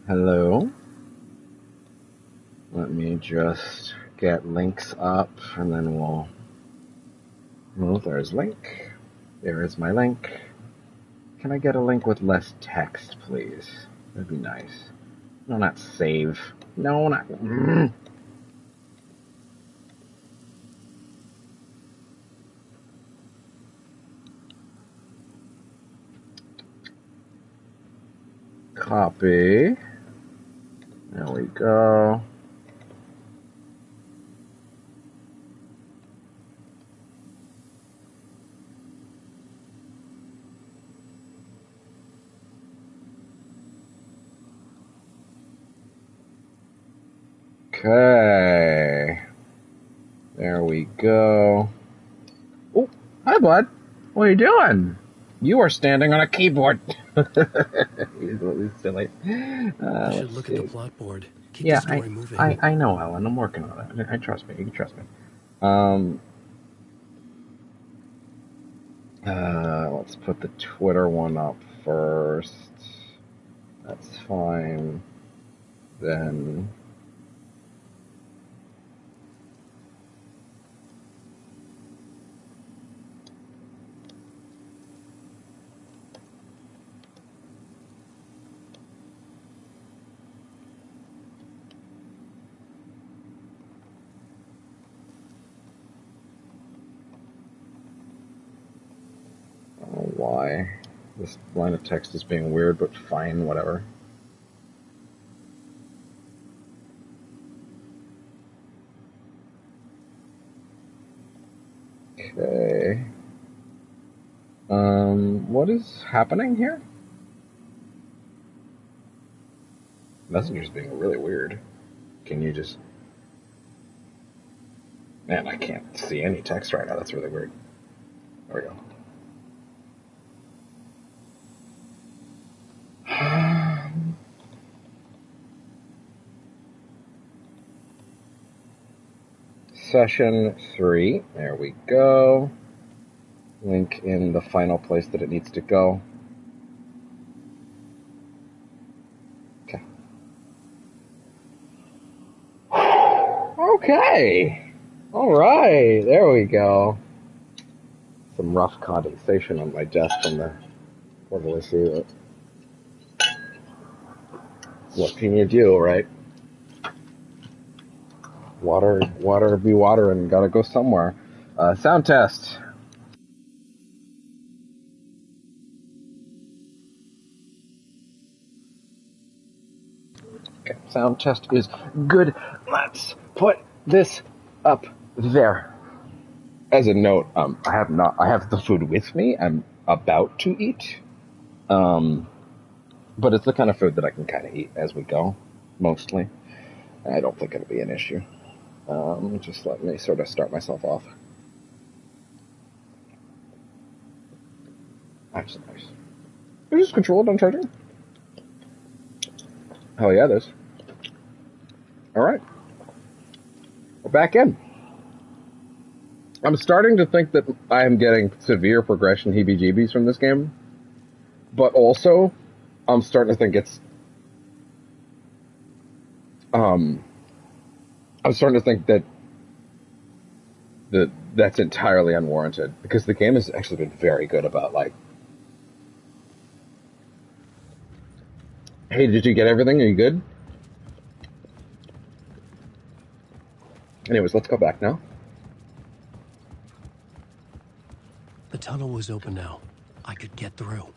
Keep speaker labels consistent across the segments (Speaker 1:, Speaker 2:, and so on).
Speaker 1: Hello. Let me just get links up and then we'll move. There's link. There is my link. Can I get a link with less text, please? That'd be nice. No, not save. No, not. Copy. There we go. Okay. There we go. Oh, hi, bud. What are you doing? You are standing on a keyboard. He's really silly.
Speaker 2: I should look at the plot board. Keep
Speaker 1: Yeah,
Speaker 2: the story moving.
Speaker 1: I know, Ellen. I'm working on it. I trust me. You can trust me. Let's put the Twitter one up first. That's fine. Then. I don't know why this line of text is being weird, but fine, whatever. Okay. What is happening here? Messenger's being really weird. Can you just... Man, I can't see any text right now. That's really weird. There we go. Session 3. There we go. Link in the final place that it needs to go. Okay. Okay. All right. There we go. Some rough condensation on my desk from the... What do I see that? What can you do, right? Water be water and gotta go somewhere. Sound test. Okay, sound test is good. Let's put this up there. As a note, I have the food with me. I'm about to eat. But it's the kind of food that I can kind of eat as we go, mostly. I don't think it'll be an issue. Just let me sort of start myself off. Nice. Is this controlled on charging? Hell yeah, it is. Alright. We're back in. I'm starting to think that I am getting severe progression heebie-jeebies from this game. But also, I'm starting to think it's... I'm starting to think that that's entirely unwarranted. Because the game has actually been very good about, like... Hey, did you get everything? Are you good? Anyways, let's go back now.
Speaker 2: The tunnel was open now. I could get through.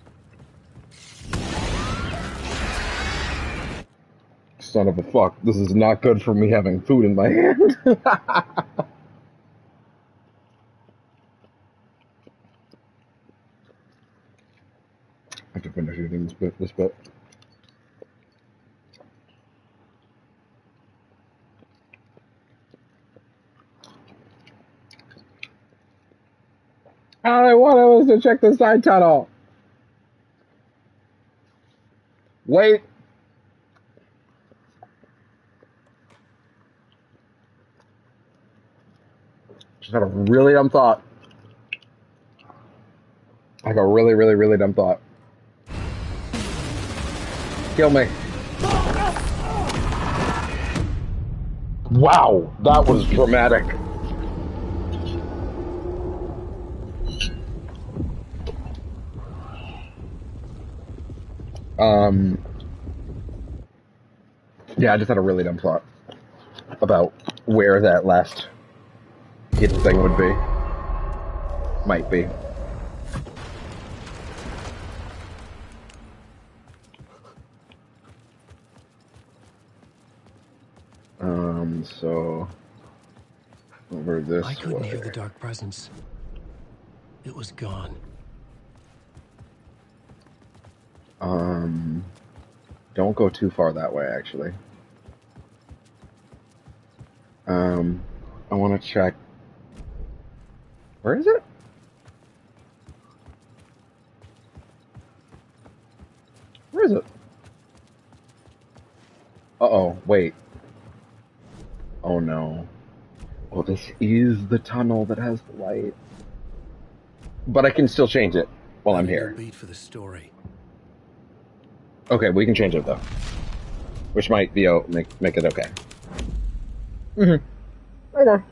Speaker 1: Son of a fuck. This is not good for me having food in my hand. I have to finish eating this bit. All I wanted was to check the side tunnel. Wait. Just had a really dumb thought. Like a really dumb thought. Kill me. Wow, that was dramatic. Yeah, I just had a really dumb thought about where that last hidden thing would be. Might be. So over this
Speaker 2: I couldn't
Speaker 1: way.
Speaker 2: hear the dark presence. It was gone.
Speaker 1: Don't go too far that way, actually. I want to check. Where is it? Where is it? Uh-oh, wait. Oh no. Oh, this is the tunnel that has the light. But I can still change it while I'm
Speaker 2: Got a new
Speaker 1: here.
Speaker 2: beat for the story.
Speaker 1: Okay, we can change it though. Which might be make it okay. Mm-hmm. Okay.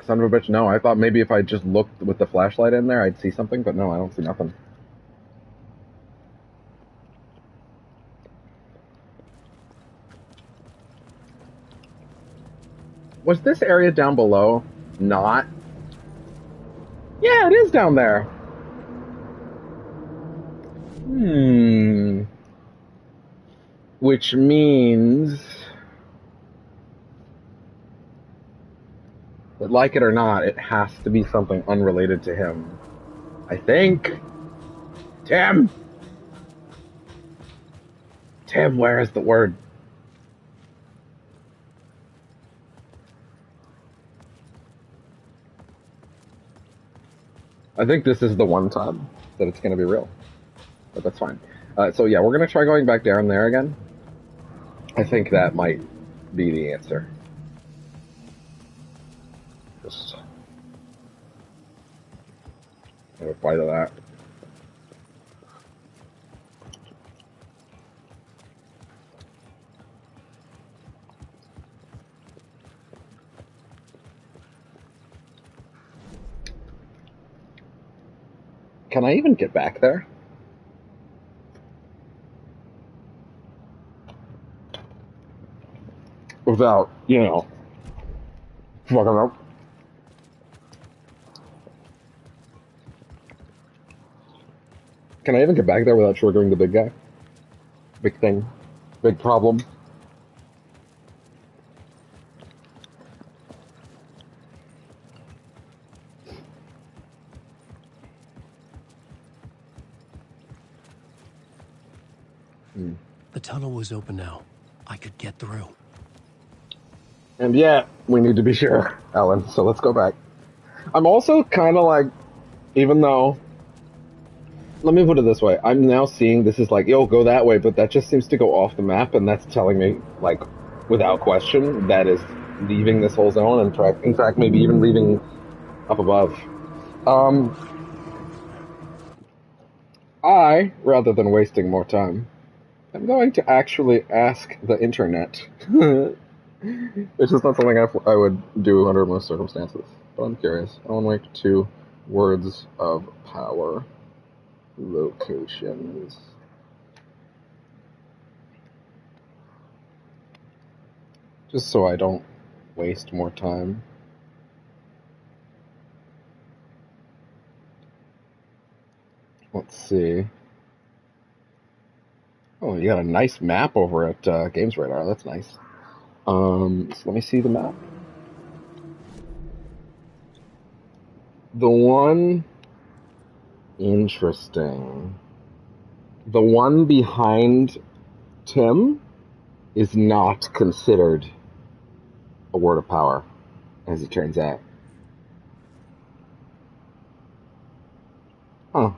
Speaker 1: Son of a bitch, no. I thought maybe if I just looked with the flashlight in there, I'd see something, but no, I don't see nothing. Was this area down below not? Yeah, it is down there. Which means that, like it or not, it has to be something unrelated to him. I think. Tim! Tim, where is the word? I think this is the one time that it's going to be real. But that's fine. So yeah, we're going to try going back down there again. I think that might be the answer. Just reply to that. Can I even get back there? Without, fucking up. Can I even get back there without triggering the big guy? Big thing. Big problem.
Speaker 2: The tunnel was open now. I could get through.
Speaker 1: And yeah, we need to be sure, Ellen, so let's go back. I'm also kind of like, even though, let me put it this way, I'm now seeing this is like, yo, go that way, but that just seems to go off the map, and that's telling me, like, without question, that is leaving this whole zone, and in fact, maybe even leaving up above. Rather than wasting more time, I'm going to actually ask the internet. Which is not something I would do under most circumstances. But I'm curious. I want to make 2 words of power locations. Just so I don't waste more time. Let's see. Oh, you got a nice map over at Games Radar. That's nice. So let me see the map. The one... Interesting. The one behind Tim is not considered a word of power, as it turns out. Huh.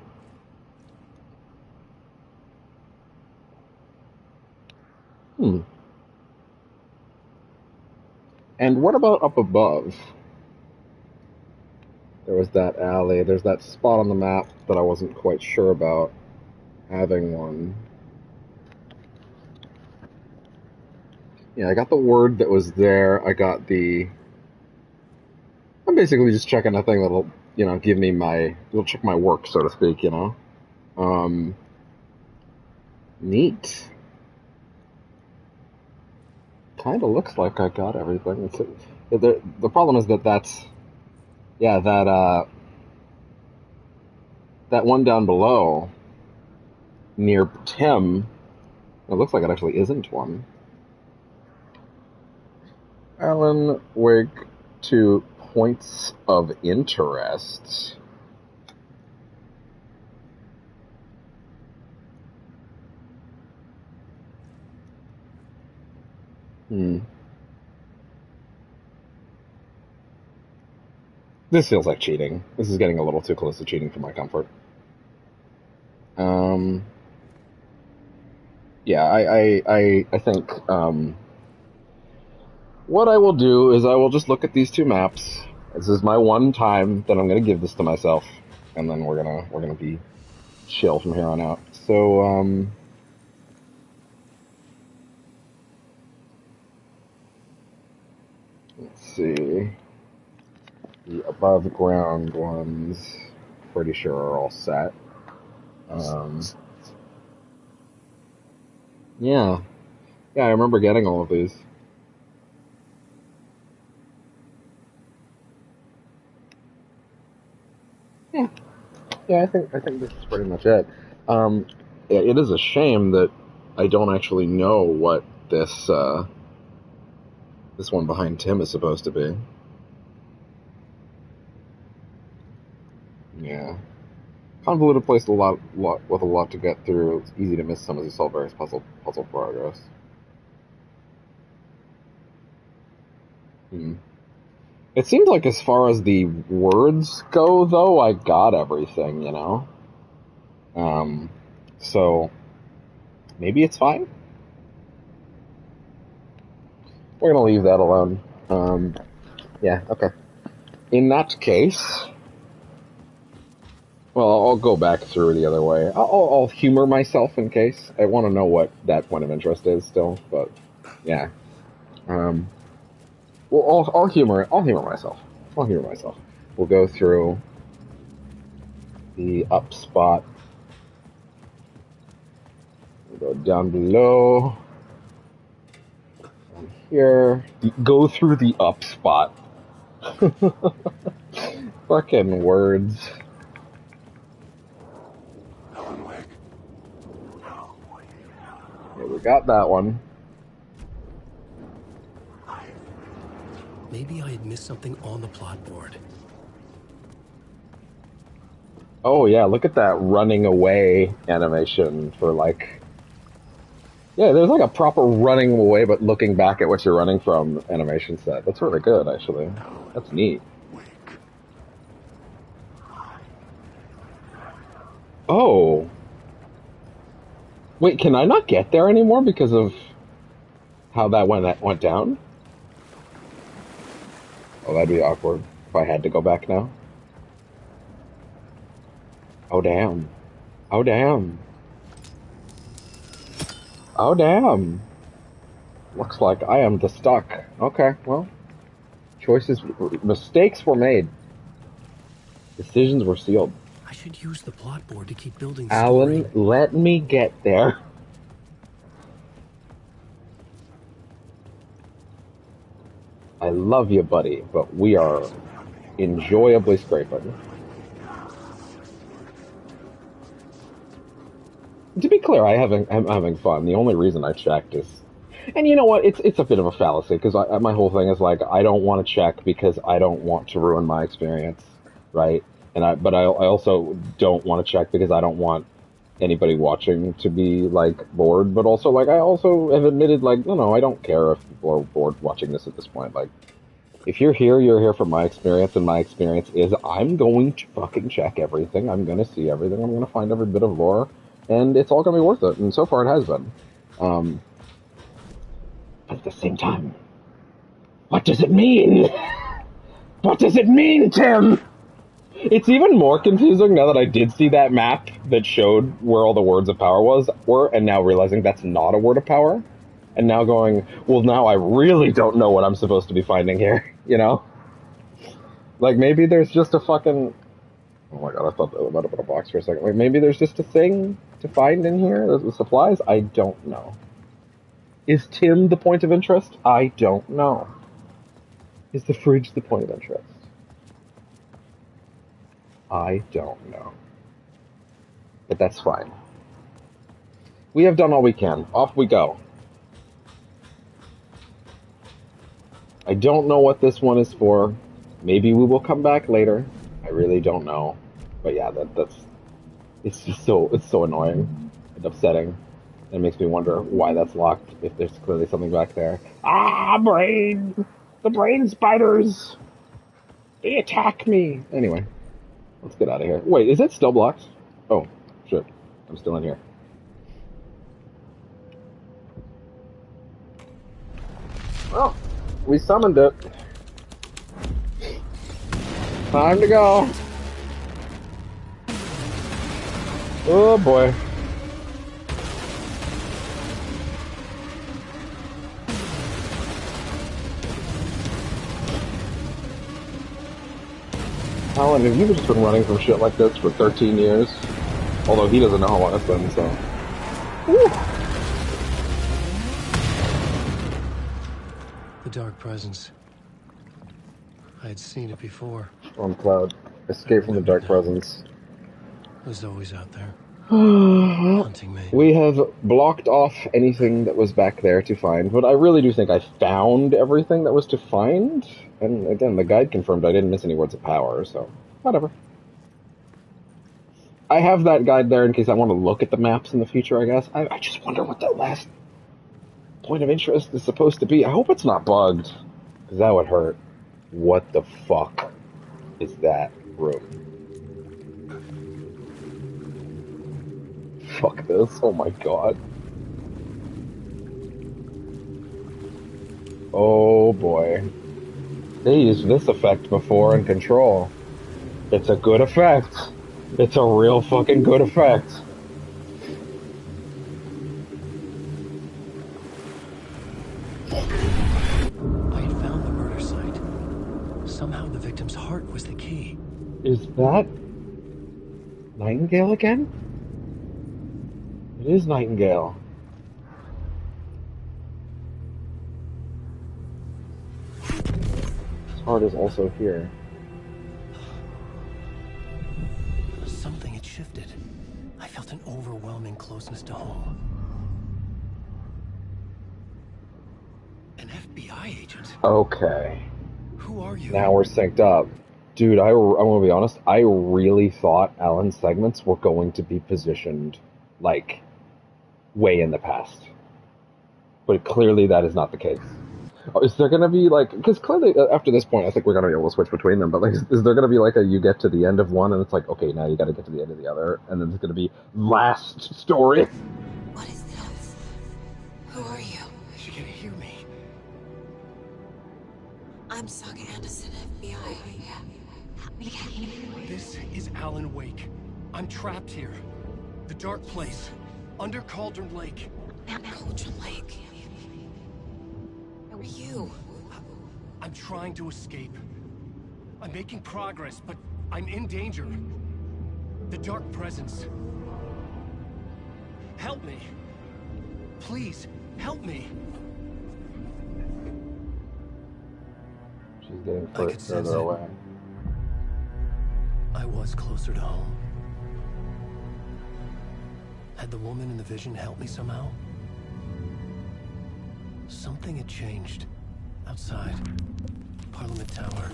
Speaker 1: And what about up above? There was that alley. There's that spot on the map that I wasn't quite sure about having one. Yeah, I got the word that was there. I got the... I'm basically just checking a thing that'll, give me it'll check my work, so to speak, Neat. Kind of looks like I got everything. The problem is that one down below near Tim, it looks like it actually isn't one. Alan Wake to points of interest. This feels like cheating. This is getting a little too close to cheating for my comfort. Yeah, I think what I will do is I will just look at these two maps. This is my one time that I'm gonna give this to myself, and then we're gonna be chill from here on out. So let's see. The above ground ones, pretty sure are all set. Yeah, I remember getting all of these. Yeah, I think this is pretty much it. It is a shame that I don't actually know what this one behind Tim is supposed to be. Yeah, convoluted place, with a lot to get through. It's easy to miss some as you solve various puzzle progress. It seems like as far as the words go, though, I got everything, So maybe it's fine. We're gonna leave that alone. Yeah, okay. In that case, well, I'll go back through the other way. I'll humor myself in case. I want to know what that point of interest is still, but yeah. Well, I'll humor myself. I'll humor myself. We'll go through the up spot. We'll go down below. Down here. Go through the up spot. Fucking words. Yeah, we got that one.
Speaker 2: Maybe I had missed something on the plot board.
Speaker 1: Oh yeah, look at that running away animation for like... Yeah, there's like a proper running away but looking back at what you're running from animation set. That's really good, actually. That's neat. Oh. Wait, can I not get there anymore because of how that went down? Oh, that'd be awkward if I had to go back now. Oh, damn. Oh, damn. Oh, damn. Looks like I am the stuck. Okay, well. Mistakes were made. Decisions were sealed.
Speaker 2: I should use the plot board to keep building
Speaker 1: Alan, let me get there. I love you, buddy, but we are enjoyably scraping. To be clear, I'm having fun. The only reason I checked is, and you know what? It's a bit of a fallacy because my whole thing is like I don't want to check because I don't want to ruin my experience, right? But I also don't want to check because I don't want anybody watching to be like bored. But also like I also have admitted like no, I don't care if people are bored watching this at this point. Like if you're here for my experience, and my experience is I'm going to fucking check everything. I'm going to see everything. I'm going to find every bit of lore. And it's all going to be worth it, and so far it has been. But at the same time, What does it mean? What does it mean, Tim? It's even more confusing now that I did see that map that showed where all the words of power were, and now realizing that's not a word of power. And now going, well, now I really don't know what I'm supposed to be finding here, you know? Like, maybe there's just a fucking... Oh my god, I thought that might have been a box for a second. Like, maybe there's just a thing to find in here? There's the supplies? I don't know. Is Tim the point of interest? I don't know. Is the fridge the point of interest? I don't know. But that's fine. We have done all we can. Off we go. I don't know what this one is for. Maybe we will come back later. I really don't know. But yeah, that's it's just so annoying and upsetting. It makes me wonder why that's locked, if there's clearly something back there. Ah, brain! The brain spiders! They attack me! Anyway, let's get out of here. Wait, is it still blocked? Oh, shit. I'm still in here. Well, we summoned it. Time to go. Oh boy. Alan, have you just been running from shit like this for 13 years? Although he doesn't know how long it's been, so. Woo.
Speaker 2: The dark presence. I had seen it before.
Speaker 1: On Cloud. Escape from the dark presence.
Speaker 2: It was always out there. Hunting me.
Speaker 1: We have blocked off anything that was back there to find, but I really do think I found everything that was to find. And again, the guide confirmed I didn't miss any words of power, so whatever. I have that guide there in case I want to look at the maps in the future, I guess. I just wonder what that last point of interest is supposed to be. I hope it's not bugged, because that would hurt. What the fuck is that room? Fuck this, oh my god. Oh boy. They used this effect before in Control. It's a good effect. It's a real fucking good effect.
Speaker 2: I had found the murder site. Somehow the victim's heart was the key.
Speaker 1: Is that Nightingale again? It is Nightingale. His heart is also here.
Speaker 2: Something had shifted. I felt an overwhelming closeness to home. An FBI agent?
Speaker 1: Okay.
Speaker 2: Who are you?
Speaker 1: Now we're synced up. Dude, I'm gonna be honest, I really thought Alan's segments were going to be positioned, like, way in the past. But clearly that is not the case. Is there gonna be, like, because clearly after this point I think we're gonna be able to switch between them, but, like, is there gonna be, like, you get to the end of one and it's like, okay, now you gotta get to the end of the other, and then it's gonna be last story?
Speaker 3: What is this? Who are you?
Speaker 2: She can hear me.
Speaker 3: I'm Saga Anderson, FBI.
Speaker 2: This is Alan Wake. I'm trapped here. The dark place. Under Cauldron Lake.
Speaker 3: Cauldron Lake. Who are you?
Speaker 2: I'm trying to escape. I'm making progress, but I'm in danger. The dark presence. Help me. Please, help me.
Speaker 1: She's getting
Speaker 2: I could sense
Speaker 1: further
Speaker 2: it.
Speaker 1: away.
Speaker 2: I was closer to home. Had the woman in the vision helped me somehow? Something had changed. Outside. Parliament Tower.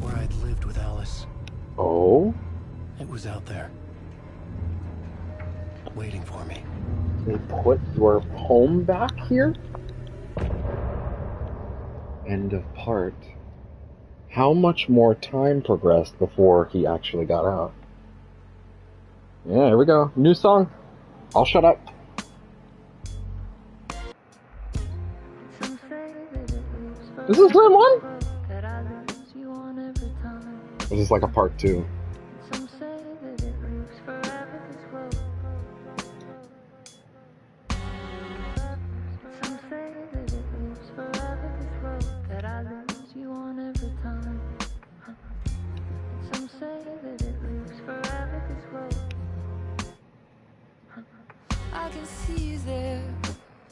Speaker 2: Where I'd lived with Alice.
Speaker 1: Oh?
Speaker 2: It was out there. Waiting for me.
Speaker 1: They put your home back here? End of part. How much more time progressed before he actually got out? Yeah, here we go. New song. I'll shut up. Is this the same one? Or is this like a part 2?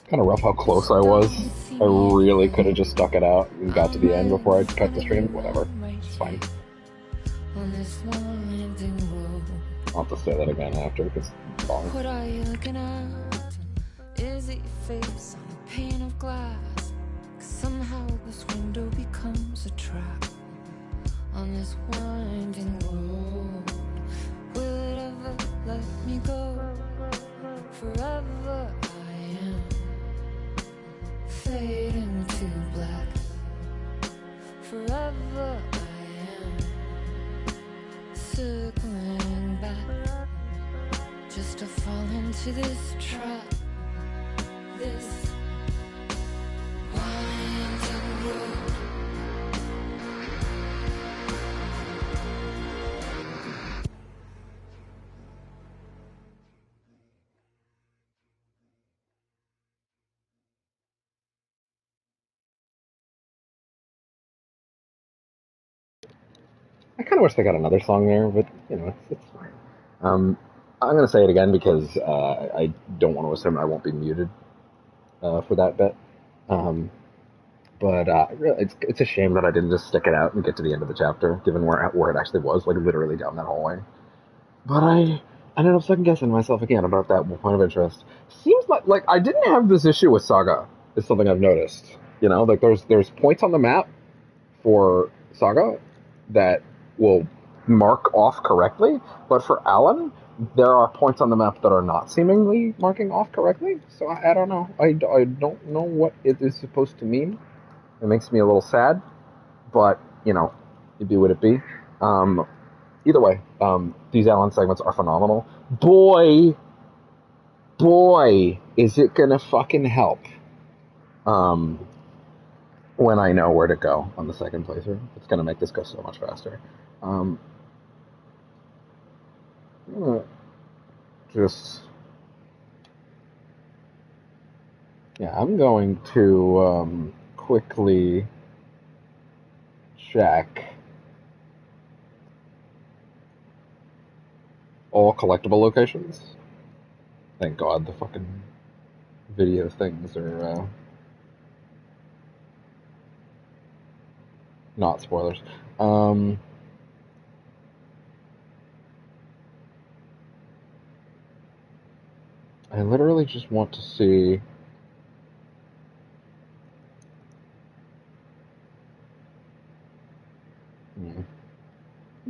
Speaker 1: Kind of rough how close I was. I really could have just stuck it out and got to the end before I cut the stream. Whatever. It's fine. I'll have to say that again after because it's long.
Speaker 4: What are you looking at? Is it your face on a pane of glass? 'Cause somehow this window becomes a trap on this winding road. Will it ever let me go? Forever I am fading to black. Forever I am circling back, just to fall into this trap, this winding road.
Speaker 1: I kind of wish they got another song there, but it's fine. I'm gonna say it again because I don't want to assume I won't be muted for that bit. But really, it's a shame that I didn't just stick it out and get to the end of the chapter, given where it actually was, like literally down that hallway. But I ended up second guessing myself again about that point of interest. Seems like I didn't have this issue with Saga. Is something I've noticed. Like there's points on the map for Saga that will mark off correctly, but for Alan, there are points on the map that are not seemingly marking off correctly. So I don't know. I don't know what it is supposed to mean. It makes me a little sad, but it be what it be. Either way, these Alan segments are phenomenal. Boy, is it gonna fucking help. When I know where to go on the second playthrough. It's going to make this go so much faster. I'm going to quickly check all collectible locations. Thank God the fucking video things are not spoilers. I literally just want to see.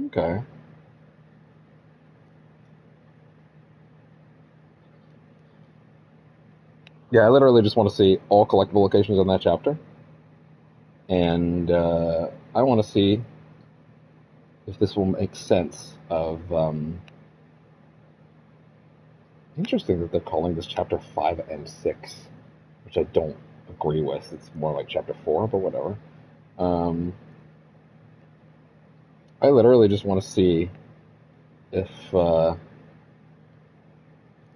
Speaker 1: Okay. Yeah, I literally just want to see all collectible locations in that chapter. And I want to see if this will make sense of... Interesting that they're calling this chapter 5 and 6, which I don't agree with. It's more like chapter 4, but whatever. I literally just want to see if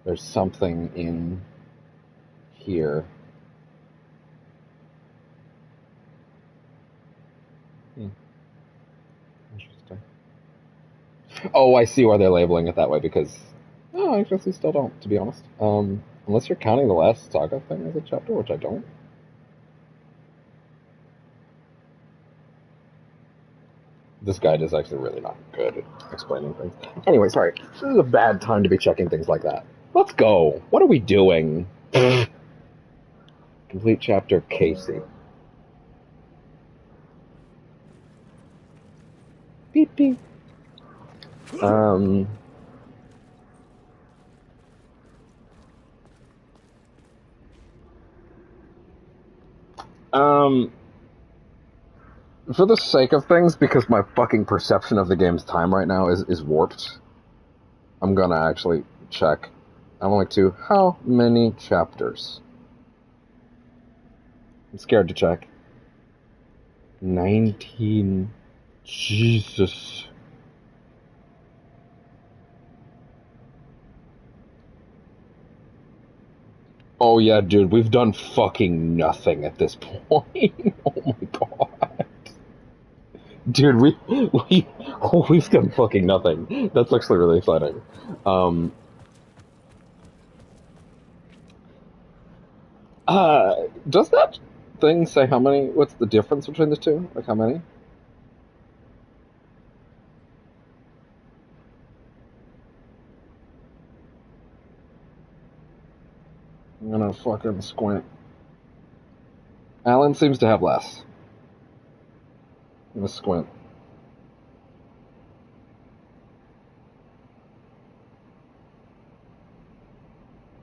Speaker 1: there's something in here. Interesting. Oh, I see why they're labeling it that way, because... Oh, I guess we still don't, to be honest. Unless you're counting the last saga thing as a chapter, which I don't. This guide is actually really not good at explaining things. Anyway, sorry. This is a bad time to be checking things like that. Let's go. What are we doing? Complete chapter Casey. Beep beep. For the sake of things, because my fucking perception of the game's time right now is warped, I'm gonna actually check. I'm like to how many chapters? I'm scared to check. 19. Jesus. Oh yeah, dude, we've done fucking nothing at this point. Oh my god. Dude, we've done fucking nothing. That's actually really exciting. Um, does that thing say how many? What's the difference between the two? Like how many? I'm gonna fucking squint. Alan seems to have less. I'm gonna squint.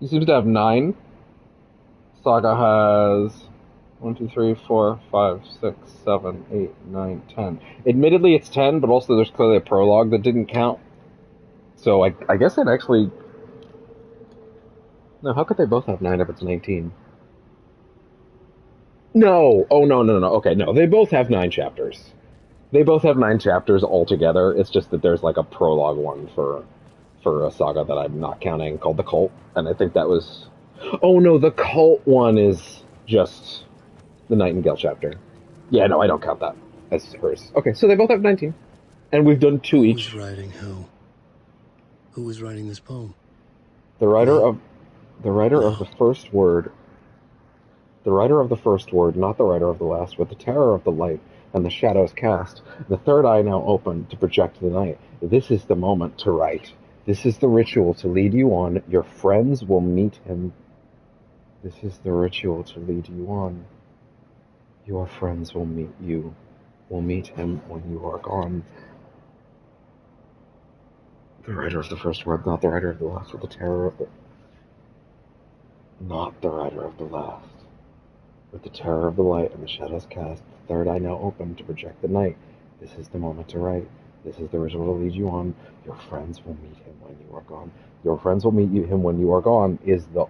Speaker 1: He seems to have 9. Saga has 1, 2, 3, 4, 5, 6, 7, 8, 9, 10. Admittedly, it's 10, but also there's clearly a prologue that didn't count. So I guess it actually. No, how could they both have 9 if it's 19? No. Oh, no, no, no. Okay, no. They both have 9 chapters. They both have 9 chapters altogether. It's just that there's like a prologue one for a saga that I'm not counting called The Cult. And I think that was. Oh, no, the Cult one is just the Nightingale chapter. Yeah, no, I don't count that as hers. Okay, so they both have 19. And we've done 2 each.
Speaker 2: Who's writing who? Who was writing this poem?
Speaker 1: The writer of the first word. The writer of the first word, not the writer of the last, with the terror of the light and the shadows cast, the third eye now open to project the night. This is the moment to write. This is the ritual to lead you on. Your friends will meet him. This is the ritual to lead you on. Your friends will meet you. Will meet him when you are gone. The writer of the first word, not the writer of the last, with the terror of the... Not the writer of the last. With the terror of the light and the shadows cast, the third eye now open to project the night. This is the moment to write. This is the ritual to lead you on. Your friends will meet him when you are gone. Your friends will meet him when you are gone is the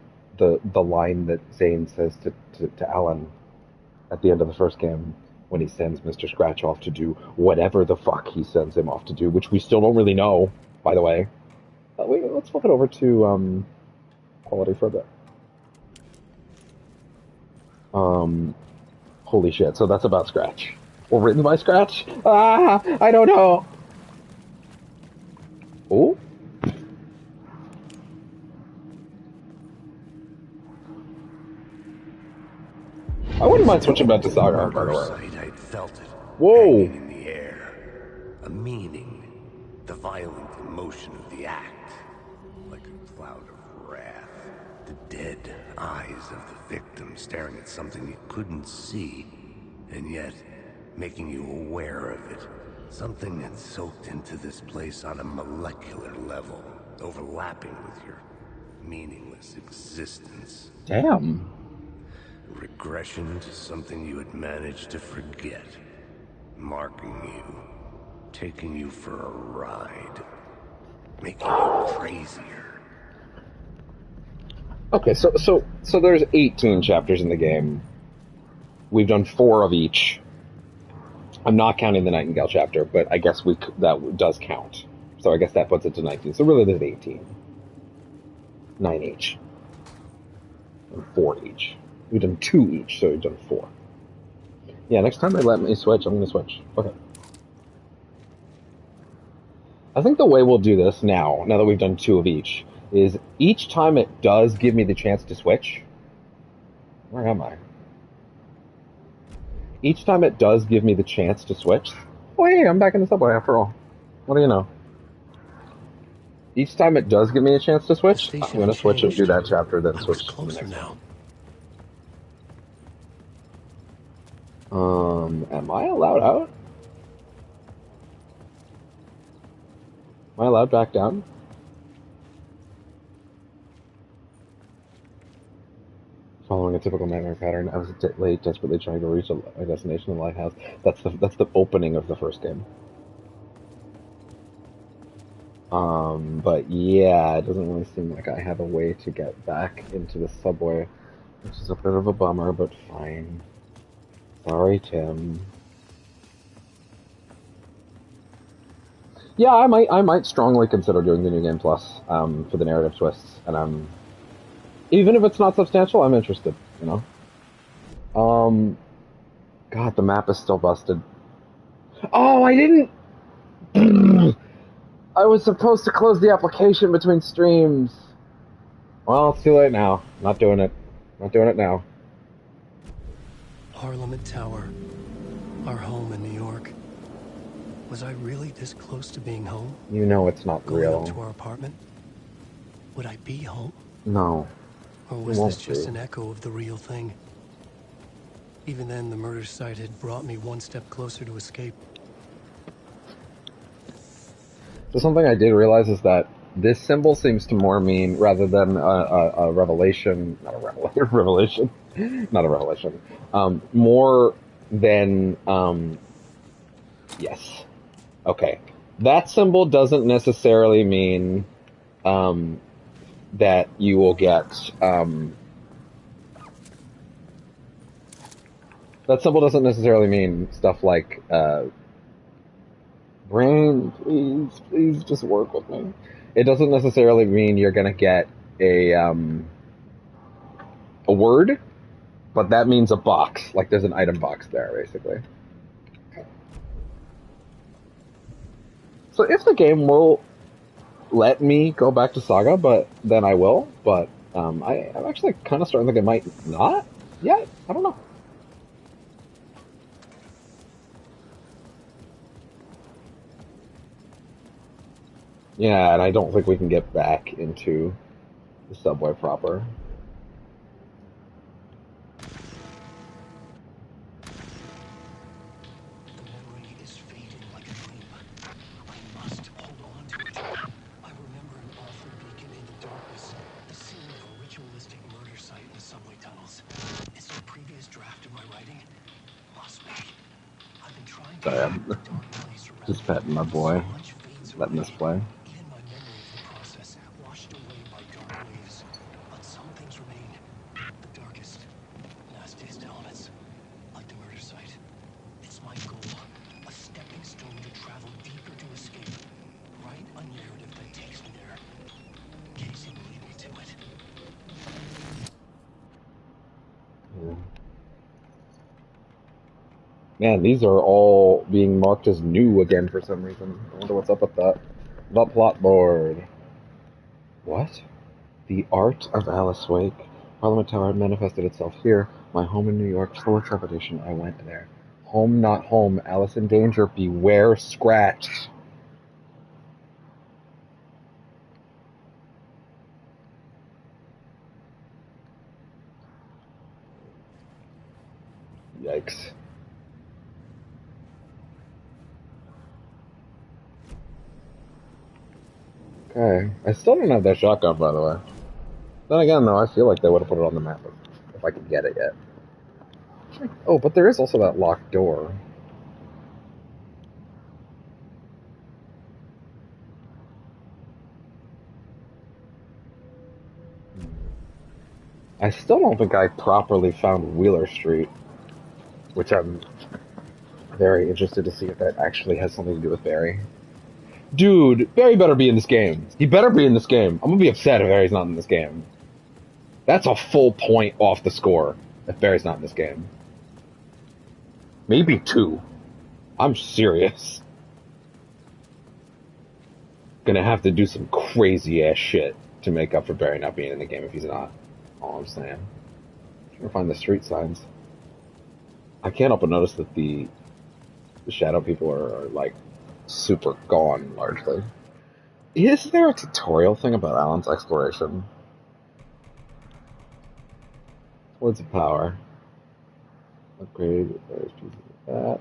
Speaker 1: line that Zane says to Alan at the end of the first game when he sends Mr. Scratch off to do whatever the fuck he sends him off to do, which we still don't really know, by the way. Wait, let's flip it over to quality for a bit. Holy shit, so that's about Scratch. Or written by Scratch? Ah, I don't know. Oh? I wouldn't mind switching back to Saga, by the way.
Speaker 5: I'd felt it.
Speaker 1: Whoa!
Speaker 5: Hanging in the air. A meaning. The violent emotion of the act. Like a cloud of wrath. The dead eyes of the victim staring at something you couldn't see. And yet, making you aware of it. Something that's soaked into this place on a molecular level. Overlapping with your meaningless existence.
Speaker 1: Damn.
Speaker 5: Regression to something you had managed to forget. Marking you. Taking you for a ride. Making you crazier.
Speaker 1: Okay, so there's 18 chapters in the game. We've done 4 of each. I'm not counting the Nightingale chapter, but I guess that does count. So I guess that puts it to 19. So really there's 18. 9 each. And 4 each. We've done 2 each, so we've done 4. Yeah, next time they let me switch, I'm going to switch. Okay. I think the way we'll do this now that we've done 2 of each time it does give me the chance to switch. Where am I? Each time it does give me the chance to switch. Oh, hey, I'm back in the subway after all. What do you know? Each time it does give me a chance to switch, I'm going to switch and do that chapter, then switch to the next one. Am I allowed out? Am I allowed back down? Following a typical nightmare pattern, I was late, desperately trying to reach a destination in the lighthouse. That's the opening of the first game. But yeah, it doesn't really seem like I have a way to get back into the subway, which is a bit of a bummer, but fine. Sorry, Tim. Yeah, I might strongly consider doing the New Game Plus for the narrative twists, and even if it's not substantial, I'm interested. You know. God, the map is still busted. Oh, I didn't. I was supposed to close the application between streams. Well, it's too late now. Not doing it. Not doing it now.
Speaker 2: Parliament Tower. Our home in New York. Was I really this close to being home?
Speaker 1: You know it's not
Speaker 2: Going
Speaker 1: real.
Speaker 2: up to our apartment? Would I be home?
Speaker 1: No.
Speaker 2: Or was this just an echo of the real thing? Even then, the murder site had brought me one step closer to escape.
Speaker 1: So something I did realize is that this symbol seems to more mean, rather than a revelation, not a revelation, not a revelation, more than, yes. Okay. That symbol doesn't necessarily mean, that you will get, that symbol doesn't necessarily mean stuff like, brain, please just work with me. It doesn't necessarily mean you're gonna get a word, but that means a box. Like there's an item box there, basically. So if the game will let me go back to Saga, but then I will. But I'm actually kind of starting to think it might not yet. I don't know. Yeah, and I don't think we can get back into the subway proper.
Speaker 2: The memory is fading like a dream. I must hold on to it. I remember an awful beacon in the darkness, the scene of a ritualistic murder site in the subway tunnels. Is there a previous draft of my writing? Must be. I've been trying to
Speaker 1: Sorry,
Speaker 2: map the
Speaker 1: I'm
Speaker 2: dark place around
Speaker 1: just
Speaker 2: me,
Speaker 1: petting my
Speaker 2: but
Speaker 1: boy,
Speaker 2: so much fades
Speaker 1: letting
Speaker 2: away.
Speaker 1: this play.
Speaker 2: Even my memory of the process, washed away by dark waves. But some things remain. The darkest, nastiest elements, like the murder site. It's my goal, a stepping stone to travel deeper to escape. Write a narrative that takes me there. Casey will lead me to it.
Speaker 1: Yeah. Man, these are all being marked as new again for some reason. I wonder what's up with that. The plot board. What? The art of Alice Wake. Parliament Tower manifested itself here. My home in New York, full of trepidation. I went there. Home not home. Alice in danger. Beware scratch. Yikes. Okay. I still don't have that shotgun, by the way. Then again, though, I feel like they would have put it on the map if I could get it yet. Oh, but there is also that locked door. I still don't think I properly found Wheeler Street, which I'm very interested to see if that actually has something to do with Barry. Dude, Barry better be in this game. He better be in this game. I'm gonna be upset if Barry's not in this game. That's a full point off the score if Barry's not in this game. Maybe 2. I'm serious. Gonna have to do some crazy ass shit to make up for Barry not being in the game if he's not. All I'm saying. I'm trying to find the street signs. I can't help but notice that the shadow people are like super gone largely. Is there a tutorial thing about Alan's exploration? Words of power. Upgrade various pieces of that.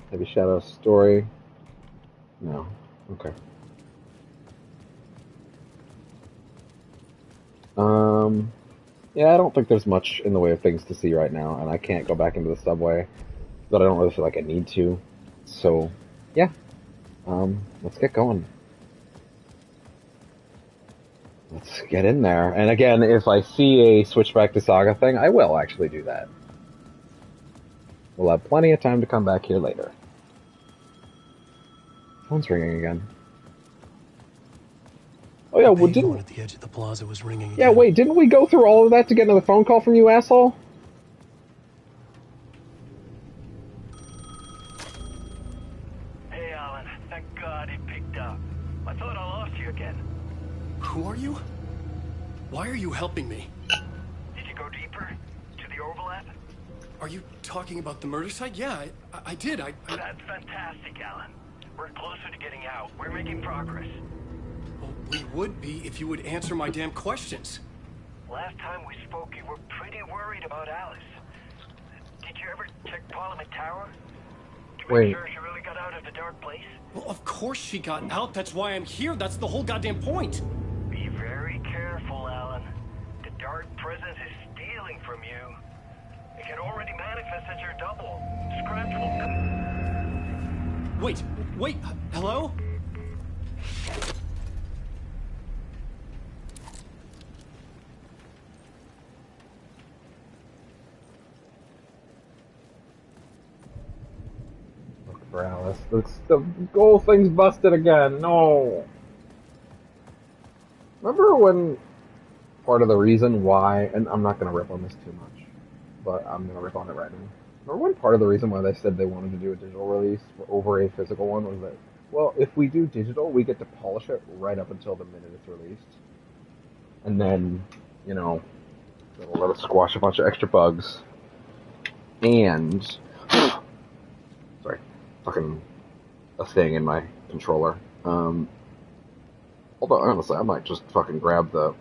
Speaker 1: Heavy shadow story. No. Okay. Yeah, I don't think there's much in the way of things to see right now, and I can't go back into the subway, but I don't really feel like I need to. So, yeah. Let's get going. Let's get in there. And again, if I see a switchback to Saga thing, I will actually do that. We'll have plenty of time to come back here later. Phone's ringing again. Oh yeah,
Speaker 2: The
Speaker 1: well
Speaker 2: payphone
Speaker 1: didn't...
Speaker 2: at the edge of the plaza was ringing
Speaker 1: Yeah,
Speaker 2: again.
Speaker 1: wait, didn't we go through all of that to get another phone call from you, asshole?
Speaker 6: Hey, Alan. Thank God it picked up. I thought I lost you again.
Speaker 2: Who are you? Why are you helping me?
Speaker 6: Did you go deeper? To the overlap?
Speaker 2: Are you talking about the murder site? Yeah, I did.
Speaker 6: That's fantastic, Alan. We're closer to getting out. We're making progress.
Speaker 2: Well, we would be if you would answer my damn questions.
Speaker 6: Last time we spoke, you were pretty worried about Alice. Did you ever check Parliament Tower? To make
Speaker 1: Wait.
Speaker 6: sure she really got out of the dark place?
Speaker 2: Well, of course she got out. That's why I'm here. That's the whole goddamn point.
Speaker 6: Be very careful, Alan. The dark presence is stealing from you. It can already manifest as your double. Scratch will come.
Speaker 2: Wait, hello?
Speaker 1: Look for Alice. The whole thing's busted again. No. Remember when part of the reason why, and I'm not going to rip on this too much, but I'm going to rip on it right now. Remember when part of the reason why they said they wanted to do a digital release over a physical one was that, well, if we do digital, we get to polish it right up until the minute it's released. And then, you know, it'll let us squash a bunch of extra bugs. And, sorry, fucking a thing in my controller. Although, honestly, I might just fucking grab the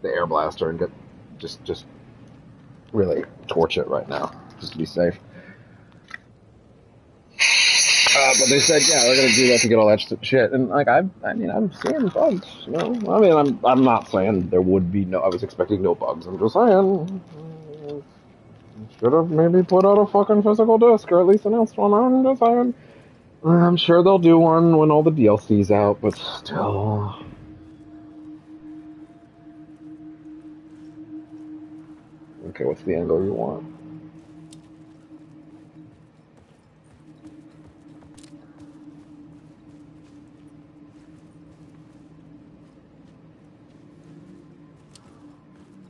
Speaker 1: air blaster and get, just really torch it right now, just to be safe. But they said, yeah, they're gonna do that to get all that shit, and like I'm seeing bugs, you know. I mean, I'm not saying there would be no. I was expecting no bugs. I'm just saying, should have maybe put out a fucking physical disc, or at least announced one. I'm just saying. I'm sure they'll do one when all the DLC's out, but still. Okay, what's the angle you want?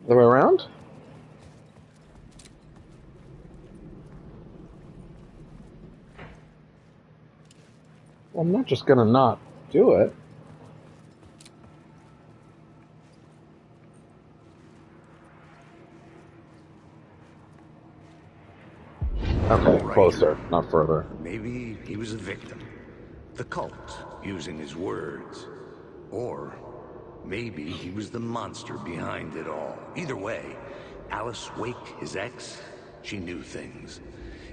Speaker 1: The way around? Well, I'm not just gonna not do it. Okay,
Speaker 5: Right.
Speaker 1: closer, not further.
Speaker 5: Maybe he was a victim. The cult, using his words. Or maybe he was the monster behind it all. Either way, Alice Wake, his ex, she knew things.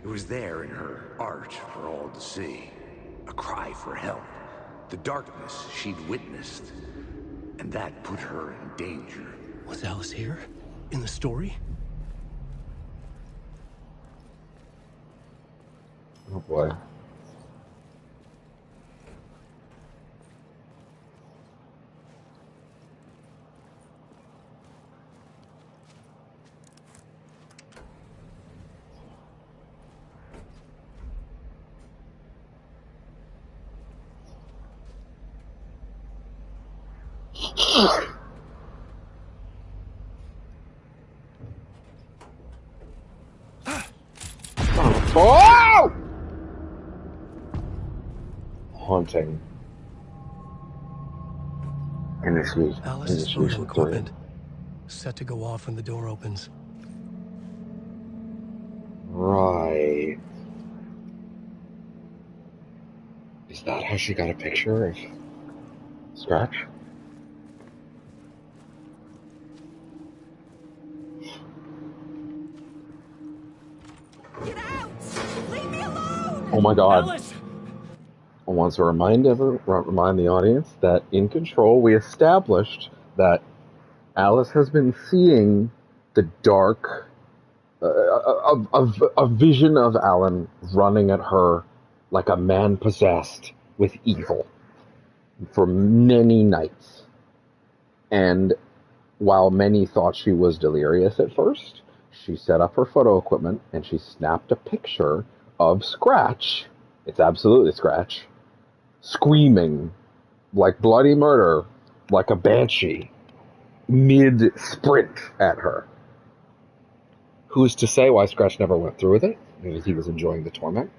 Speaker 5: It was there in her art for all to see. A cry for help. The darkness she'd witnessed. And that put her in danger.
Speaker 2: Was Alice here? In the story?
Speaker 1: Oh boy. Oh! Haunting.
Speaker 2: Alice's photo equipment. Set to go off when the door opens.
Speaker 1: Right. Is that how she got a picture of Scratch?
Speaker 3: Get out! Leave me alone!
Speaker 1: Oh my god.
Speaker 2: Alice!
Speaker 1: I want to remind the audience that in Control we established that Alice has been seeing the dark, a vision of Alan running at her like a man possessed with evil for many nights. And while many thought she was delirious at first, she set up her photo equipment and she snapped a picture of Scratch. It's absolutely Scratch. screaming like bloody murder, like a banshee, mid-sprint at her. Who's to say why Scratch never went through with it? Maybe he was enjoying the torment.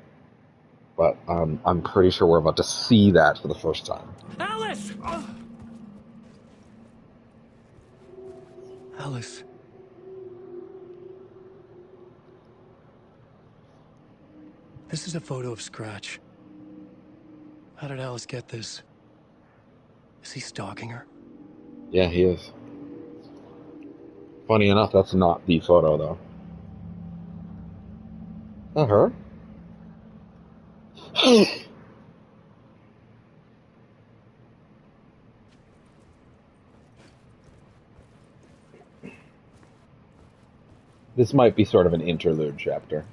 Speaker 1: But I'm pretty sure we're about to see that for the first time.
Speaker 2: Alice! Alice. This is a photo of Scratch. How did Alice get this? Is he stalking her?
Speaker 1: Yeah, he is. Funny enough, that's not the photo, though. Is that her? This might be sort of an interlude chapter.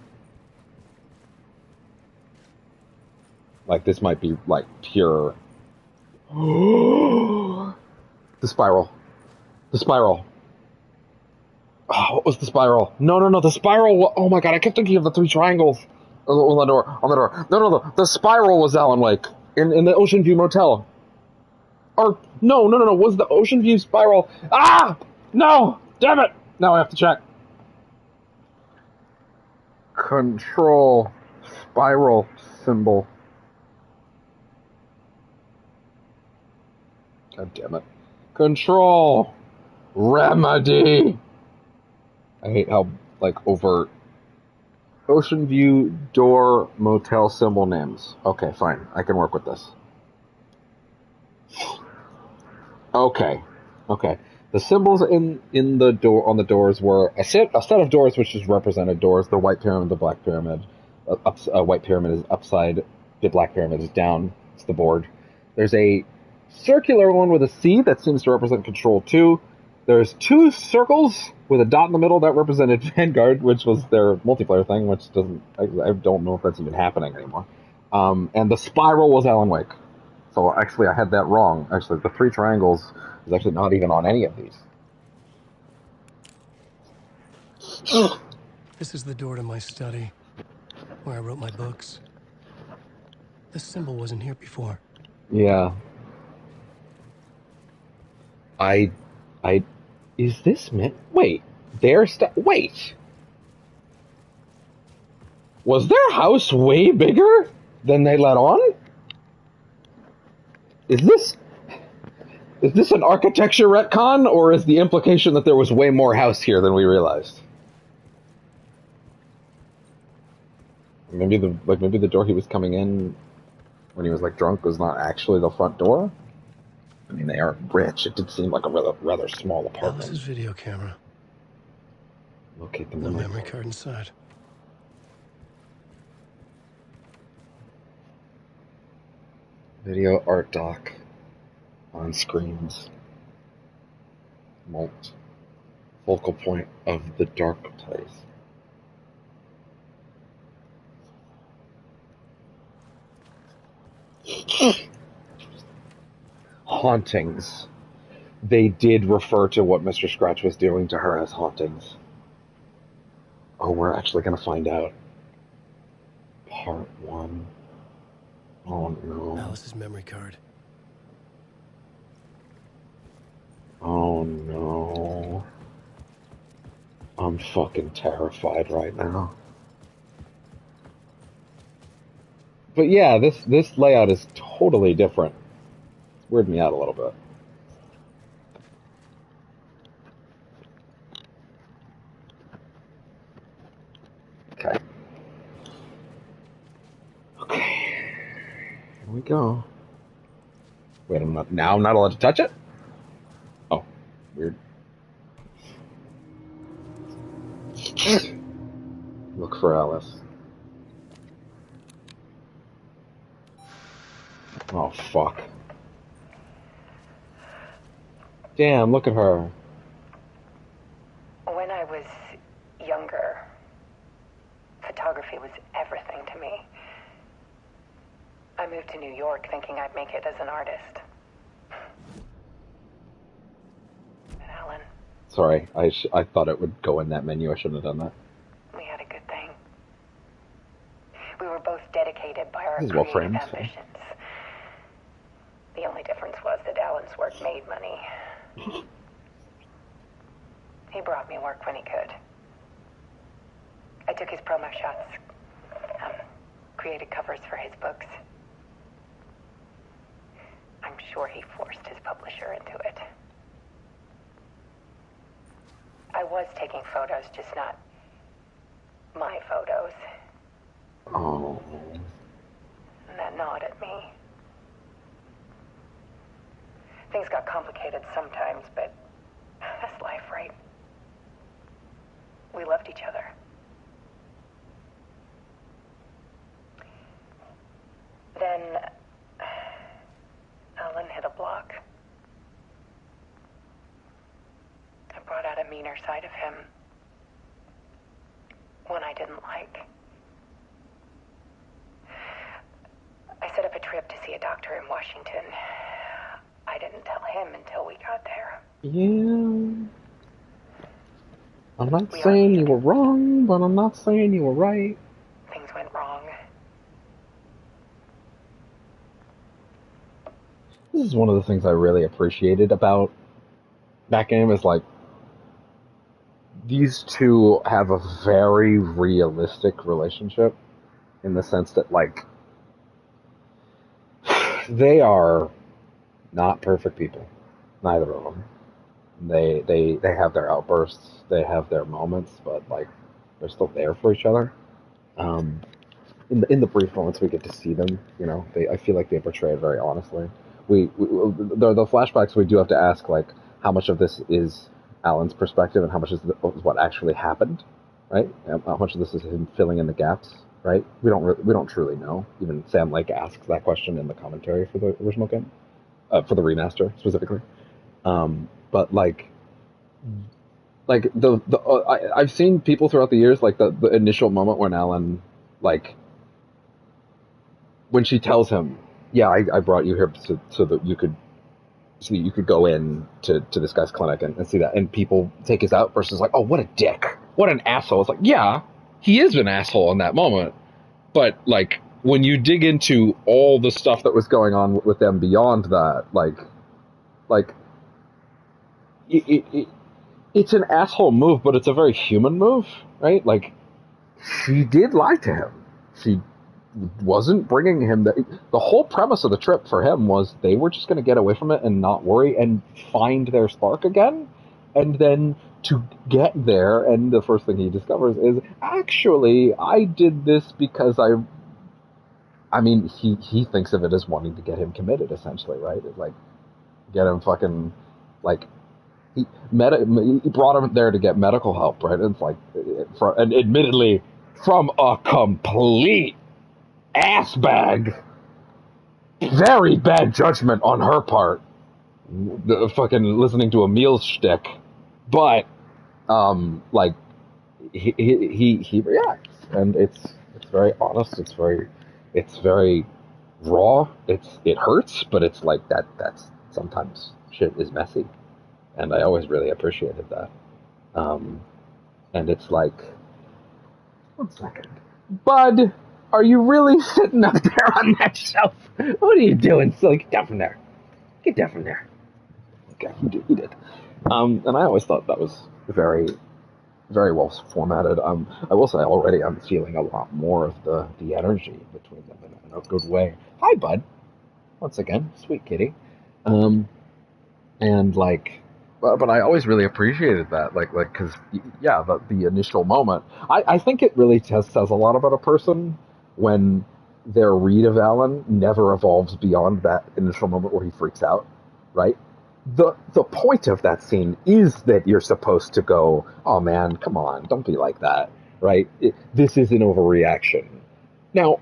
Speaker 1: Like, this might be, like, pure... The spiral. The spiral. Oh, what was the spiral? No, the spiral... Oh my god, I kept thinking of the three triangles on the door. No, the spiral was Alan Wake in the Ocean View Motel. Or, no, was the Ocean View spiral... Ah! No! Damn it! Now I have to check. Control spiral symbol. God damn it. Control remedy. I hate how, like, overt. Ocean View door motel symbol names. Okay, fine. I can work with this. Okay. The symbols in the door on the doors were a set of doors which just represented doors. The white pyramid, the black pyramid. White pyramid is upside. The black pyramid is down. It's the board. There's a circular one with a C that seems to represent Control 2. There's two circles with a dot in the middle that represented Vanguard, which was their multiplayer thing, which doesn't... I don't know if that's even happening anymore. And the spiral was Alan Wake. So actually I had that wrong. Actually, the three triangles is actually not even on any of these.
Speaker 2: This is the door to my study, where I wrote my books. This symbol wasn't here before.
Speaker 1: Yeah. Is this meant... Wait. Wait. Was their house way bigger than they let on? Is this an architecture retcon, or is the implication that there was way more house here than we realized? Maybe the door he was coming in when he was like drunk was not actually the front door. I mean, they are rich. It did seem like a rather small apartment.
Speaker 2: Alice's video camera.
Speaker 1: Locate the
Speaker 2: No memory card inside.
Speaker 1: Video art doc on screens. Focal point of the dark place. Hauntings. They did refer to what Mr. Scratch was doing to her as hauntings. Oh, we're actually going to find out. Part 1. Oh no.
Speaker 2: Alice's memory card.
Speaker 1: Oh no. I'm fucking terrified right now. But yeah, this layout is totally different. It's weirded me out a little bit. Okay. Here we go. Wait, I'm not allowed to touch it? Oh, weird. Look for Alice. Oh, fuck. Damn, look at her.
Speaker 7: When I was younger, photography was everything to me. I moved to New York thinking I'd make it as an artist. But Alan...
Speaker 1: Sorry, I thought it would go in that menu. I shouldn't have done that.
Speaker 7: We had a good thing. We were both dedicated by our
Speaker 1: This is well
Speaker 7: creative
Speaker 1: framed, so.
Speaker 7: ambitions. only difference was that Alan's work made money. He brought me work when he could. I took his promo shots, created covers for his books. I'm sure he forced his publisher into it. I was taking photos, just not my photos.
Speaker 1: Oh.
Speaker 7: And that gnawed at me. Things got complicated sometimes, but that's life, right? We loved each other. Then Alan hit a block. I brought out a meaner side of him. One I didn't like. I set up a trip to see a doctor in Washington. I didn't tell him until we got there.
Speaker 1: Yeah. I'm not saying you were wrong, but I'm not saying you were right.
Speaker 7: Things went wrong.
Speaker 1: This is one of the things I really appreciated about that game is, like, these two have a very realistic relationship in the sense that, like, they are not perfect people. Neither of them. They have their outbursts, they have their moments, but, like, they're still there for each other. In the brief moments we get to see them, you know, I feel like they portray it very honestly. The flashbacks, we do have to ask, like, how much of this is Alan's perspective and how much is what actually happened, right? How much of this is him filling in the gaps, right? We don't truly know. Even Sam Lake asks that question in the commentary for the original game, for the remaster specifically. But I've seen people throughout the years, like, the initial moment when Alan, like, when she tells him, yeah, I brought you here so that you could go in to this guy's clinic and see that, and people take his outburst as like, oh, what a dick, what an asshole. It's like, yeah, he is an asshole in that moment, but, like, when you dig into all the stuff that was going on with them beyond that, like it's an asshole move, but it's a very human move, right? Like, she did lie to him. She wasn't bringing him the whole premise of the trip for him was they were just going to get away from it and not worry and find their spark again. And then to get there, and the first thing he discovers is, actually, I did this because I mean, he thinks of it as wanting to get him committed, essentially, right? It's like, get him fucking, like, he brought him there to get medical help, right? And it's like, and admittedly, from a complete ass bag. Very bad judgment on her part. The fucking listening to Emil's shtick. But, like, he reacts. And it's very honest, it's very raw, it hurts, but it's like that's sometimes shit is messy. And I always really appreciated that. And it's like, 1 second. Bud, are you really sitting up there on that shelf? What are you doing? So get down from there. Get down from there. Okay, he did. And I always thought that was very, very well formatted. I will say already I'm feeling a lot more of the energy between them in a good way. Hi, Bud. Once again, sweet kitty. And, like, but I always really appreciated that, like, because, yeah, the initial moment, I think it really says a lot about a person when their read of Alan never evolves beyond that initial moment where he freaks out, right? The point of that scene is that you're supposed to go, oh man, come on, don't be like that, right? This is an overreaction. Now,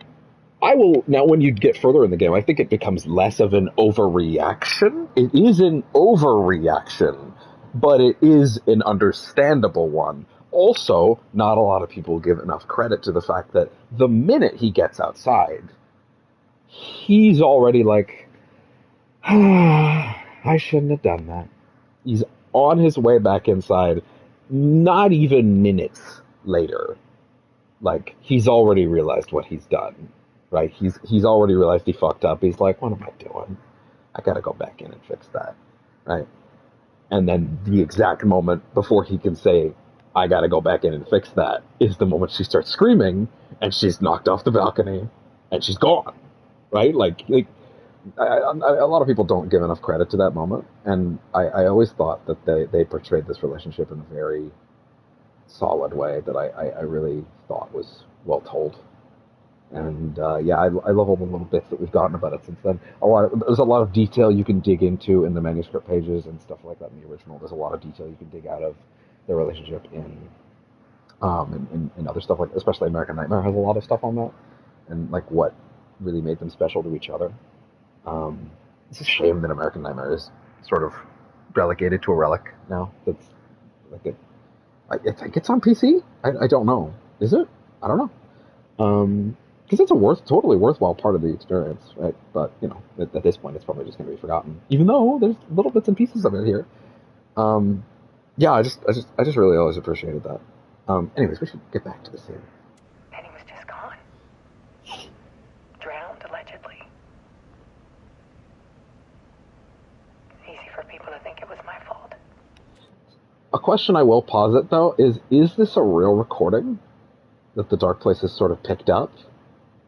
Speaker 1: when you get further in the game, I think it becomes less of an overreaction. It is an overreaction, but it is an understandable one. Also, not a lot of people give enough credit to the fact that the minute he gets outside, he's already like, I shouldn't have done that. He's on his way back inside, not even minutes later. Like, he's already realized what he's done. Right, he's already realized he fucked up. He's like, what am I doing? I gotta go back in and fix that, right? And then the exact moment before he can say, I gotta go back in and fix that, is the moment she starts screaming, and she's knocked off the balcony, and she's gone, right? A lot of people don't give enough credit to that moment, and I always thought that they portrayed this relationship in a very solid way that I really thought was well told. And I love all the little bits that we've gotten about it since then. There's a lot of detail you can dig into in the manuscript pages and stuff like that in the original. There's a lot of detail you can dig out of their relationship in other stuff, like especially American Nightmare has a lot of stuff on that, and like what really made them special to each other. It's a shame that American Nightmare is sort of relegated to a relic now. That's like I think it's on PC. I don't know. Is it? I don't know. Because it's a totally worthwhile part of the experience, right? But you know, at this point, it's probably just going to be forgotten. Even though there's little bits and pieces of it here. Yeah, I just really always appreciated that. Anyways, we should get back to the scene.
Speaker 7: Penny was just gone. Drowned, allegedly. Easy for people to think it was my fault.
Speaker 1: A question I will posit, though, is this a real recording that the Dark Place has sort of picked up?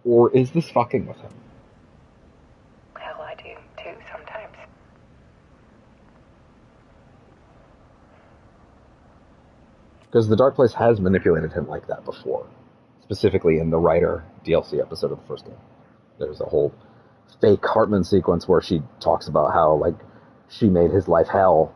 Speaker 1: Or is this fucking with him?
Speaker 7: Hell, I do, too, sometimes.
Speaker 1: Because the Dark Place has manipulated him like that before. Specifically in the Writer DLC episode of the first game. There's a whole fake Hartman sequence where she talks about how, like, she made his life hell,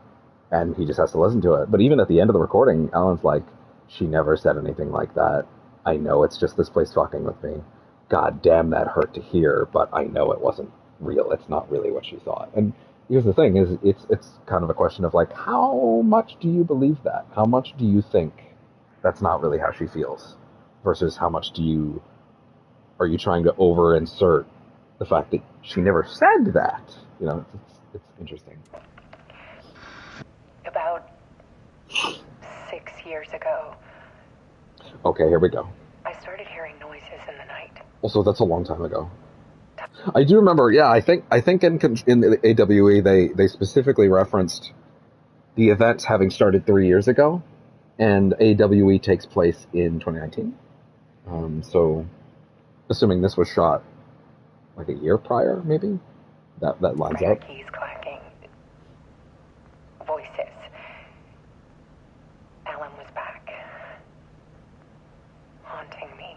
Speaker 1: and he just has to listen to it. But even at the end of the recording, Alan's like, she never said anything like that. I know it's just this place fucking with me. God damn, that hurt to hear, but I know it wasn't real. It's not really what she thought. And here's the thing, is it's kind of a question of, like, how much do you believe that? How much do you think that's not really how she feels? Versus how much are you trying to over-insert the fact that she never said that? You know, it's interesting.
Speaker 7: About 6 years ago,
Speaker 1: Okay, here we go.
Speaker 7: I started hearing noises in the night.
Speaker 1: Also, that's a long time ago. I do remember, yeah, I think in the AWE they specifically referenced the events having started 3 years ago, and AWE takes place in 2019. So, assuming this was shot like a year prior, maybe? That lines up.
Speaker 7: Keys clacking. Voices. Alan was back. Haunting me.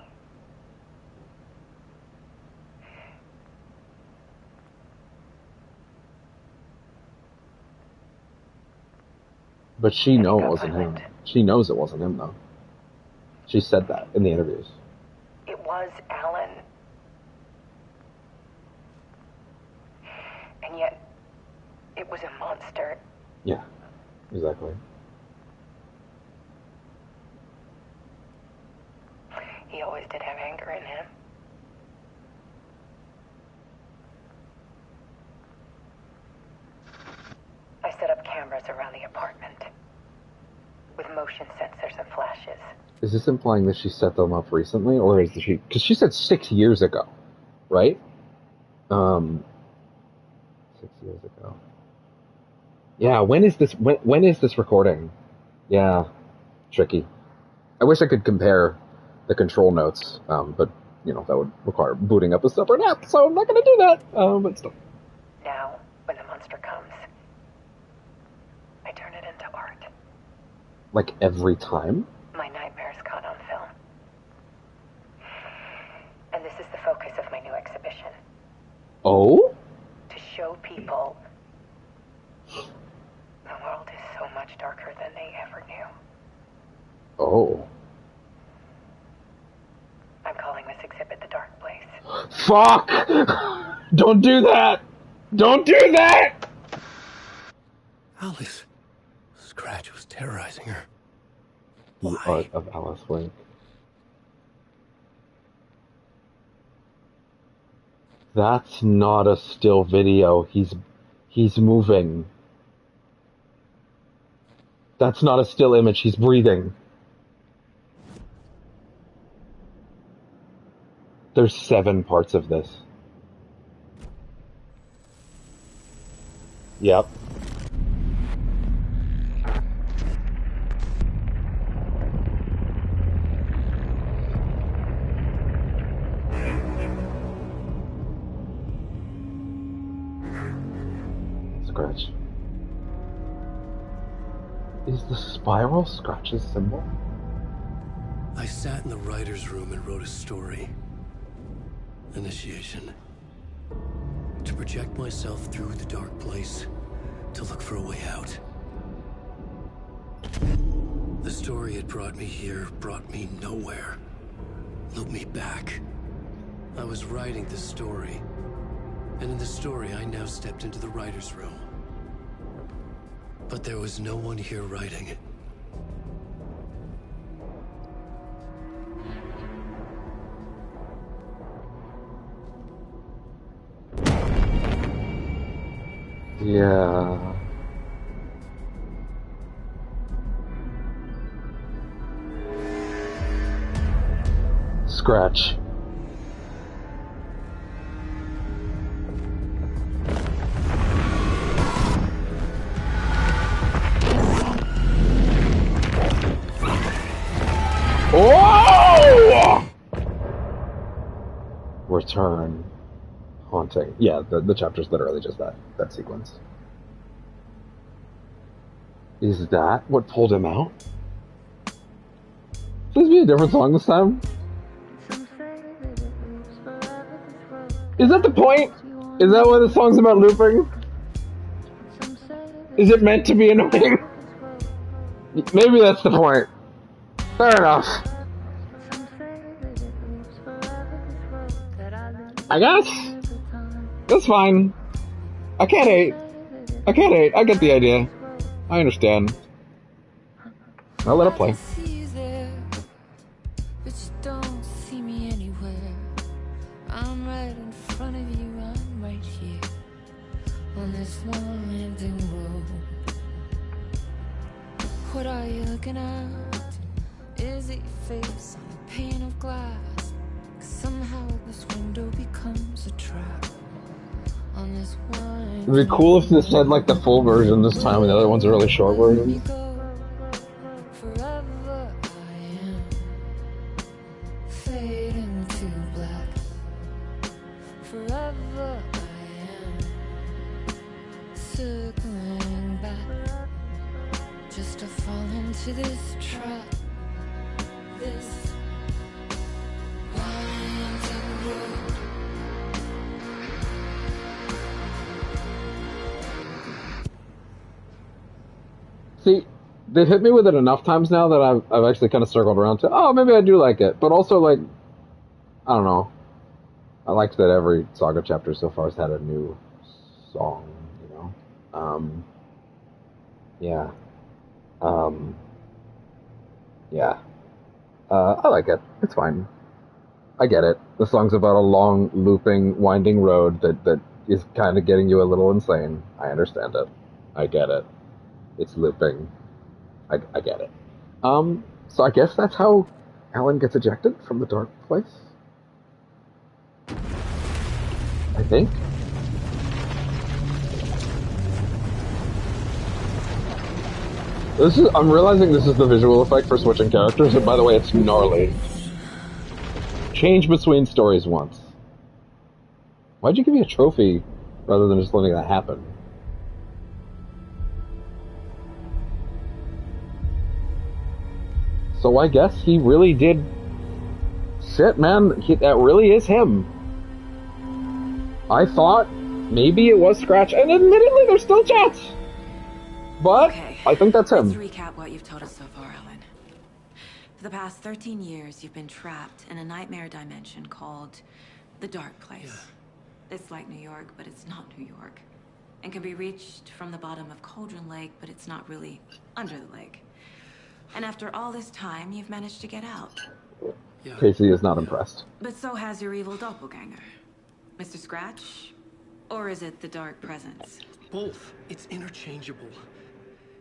Speaker 1: But she knows it wasn't him. She knows it wasn't him, though. She said that in the interviews.
Speaker 7: It was Alan. And yet, it was a monster.
Speaker 1: Yeah, exactly.
Speaker 7: He always did have anger in him. I set up cameras around the apartment with motion sensors and flashes.
Speaker 1: Is this implying that she set them up recently, or is she? Because she said 6 years ago, right? 6 years ago. Yeah. When is this? When is this recording? Yeah, tricky. I wish I could compare the control notes, but you know that would require booting up a separate app, so I'm not going to do that. But still.
Speaker 7: Now, when the monster comes, I turn it into art.
Speaker 1: Like every time?
Speaker 7: My nightmares caught on film. And this is the focus of my new exhibition.
Speaker 1: Oh?
Speaker 7: To show people the world is so much darker than they ever knew.
Speaker 1: Oh.
Speaker 7: I'm calling this exhibit The Dark Place.
Speaker 1: Fuck! Don't do that! Don't do that!
Speaker 5: Alice. Scratch was terrorizing her.
Speaker 1: The
Speaker 5: Why?
Speaker 1: art of Alice Wink. That's not a still video. He's moving. That's not a still image. He's breathing. There's 7 parts of this. Yep. Scratch. Is the spiral Scratch's symbol?
Speaker 2: I sat in the writer's room and wrote a story. Initiation. To project myself through the dark place, to look for a way out. The story had brought me here, brought me nowhere. Looped me back. I was writing the story. And in the story, I now stepped into the writer's room. But there was no one here writing it.
Speaker 1: Yeah. Scratch. Oh! Return. Haunting. Yeah, the chapter's literally just that sequence. Is that what pulled him out? Please be a different song this time. Is that the point? Is that why the song's about looping? Is it meant to be annoying? Maybe that's the point. Fair enough. I guess. That's fine. I can't hate. I get the idea. I understand. I'll let it play.
Speaker 4: But you don't see me anywhere. I'm right in front of you, I'm right here on this winding road. What are you looking at? Is it your face on a pane of glass? 'Cause somehow this window becomes a trap on this winding road.
Speaker 1: It'd be cool if this had like the full version this time and the other ones are really short versions.
Speaker 4: Forever I am fading to black. Forever I am circling back, just to fall into this trap. This winding road.
Speaker 1: See, they've hit me with it enough times now that I've actually kind of circled around to, oh, maybe I do like it. But also, like, I don't know. I liked that every Saga chapter so far has had a new song, you know? Yeah. Yeah. I like it. It's fine. I get it. The song's about a long, looping, winding road that is kind of getting you a little insane. I understand it. I get it. It's looping. I get it. So I guess that's how Alan gets ejected from the dark place? I think? I'm realizing this is the visual effect for switching characters, and by the way, it's gnarly. Change between stories once. Why'd you give me a trophy rather than just letting that happen? So I guess he really did... Shit, man, that really is him. I thought maybe it was Scratch, and admittedly, there's still chats. But
Speaker 3: Okay,
Speaker 1: I think that's him.
Speaker 3: let's recap what you've told us so far, Ellen. For the past 13 years, you've been trapped in a nightmare dimension called the Dark Place.
Speaker 2: Yeah.
Speaker 3: It's like New York, but it's not New York. And can be reached from the bottom of Cauldron Lake, but it's not really under the lake. And after all this time, you've managed to get out.
Speaker 2: Yeah.
Speaker 1: Casey is not impressed.
Speaker 3: But so has your evil doppelganger. Mr. Scratch? Or is it the Dark Presence?
Speaker 2: Both. It's interchangeable.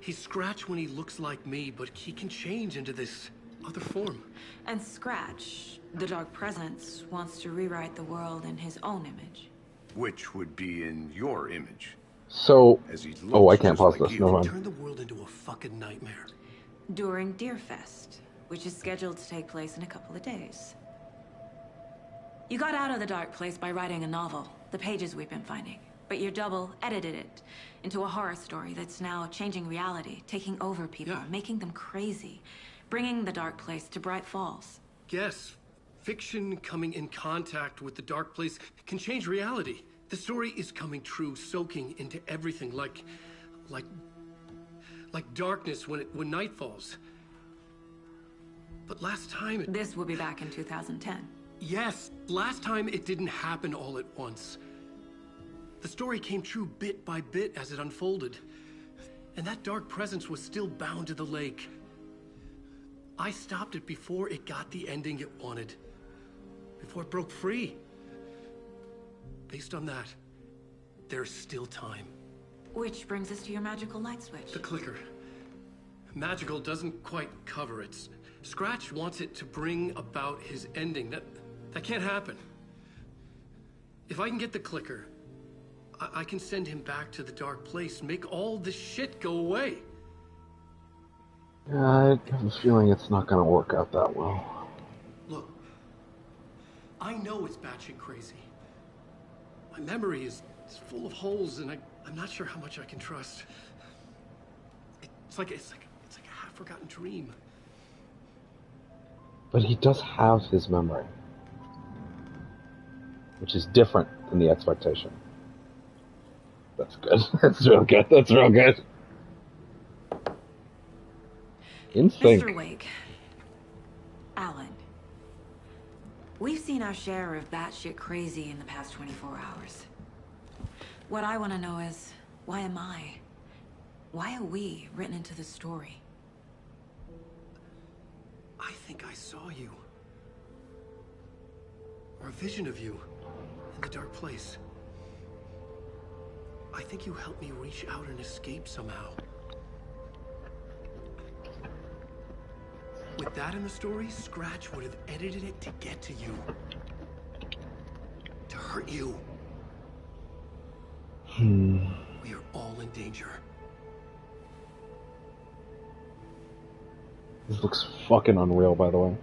Speaker 2: He's Scratch when he looks like me, but he can change into this other form.
Speaker 3: And Scratch, the Dark Presence, wants to rewrite the world in his own image.
Speaker 5: Which would be in your image.
Speaker 1: So,
Speaker 5: As he
Speaker 1: oh, I
Speaker 5: looks
Speaker 1: can't
Speaker 5: just
Speaker 1: pause
Speaker 5: like
Speaker 1: this.
Speaker 5: you.
Speaker 1: Never mind.
Speaker 2: Turn the world into a fucking nightmare.
Speaker 3: During Deerfest, which is scheduled to take place in a couple of days. You got out of the dark place by writing a novel, the pages we've been finding. But your double edited it into a horror story that's now changing reality, taking over people,
Speaker 2: Yeah.
Speaker 3: making them crazy, bringing the dark place to Bright Falls.
Speaker 2: Yes, fiction coming in contact with the dark place can change reality. The story is coming true, soaking into everything like darkness when night falls. But last time
Speaker 3: This will be back in 2010.
Speaker 2: yes, last time it didn't happen all at once. The story came true bit by bit as it unfolded. And that dark presence was still bound to the lake. I stopped it before it got the ending it wanted. Before it broke free. Based on that, there's still time.
Speaker 3: Which brings us to your magical light switch.
Speaker 2: The clicker. Magical doesn't quite cover it. Scratch wants it to bring about his ending. That can't happen. If I can get the clicker, I can send him back to the dark place, make all this shit go away.
Speaker 1: I have a feeling it's not going to work out that well.
Speaker 2: Look, I know it's batshit crazy. My memory is full of holes, and I'm not sure how much I can trust. It's like a half-forgotten dream.
Speaker 1: But he does have his memory, which is different than the expectation. That's good. That's real good. That's real good. In sync.
Speaker 3: Mr. Wake. Alan. We've seen our share of batshit crazy in the past 24 hours. What I want to know is, why am I? Why are we written into the story?
Speaker 2: I think I saw you. Or a vision of you in the dark place. I think you helped me reach out and escape somehow. With that in the story, Scratch would have edited it to get to you. To hurt you. We are all in danger.
Speaker 1: This looks fucking unreal, by the way.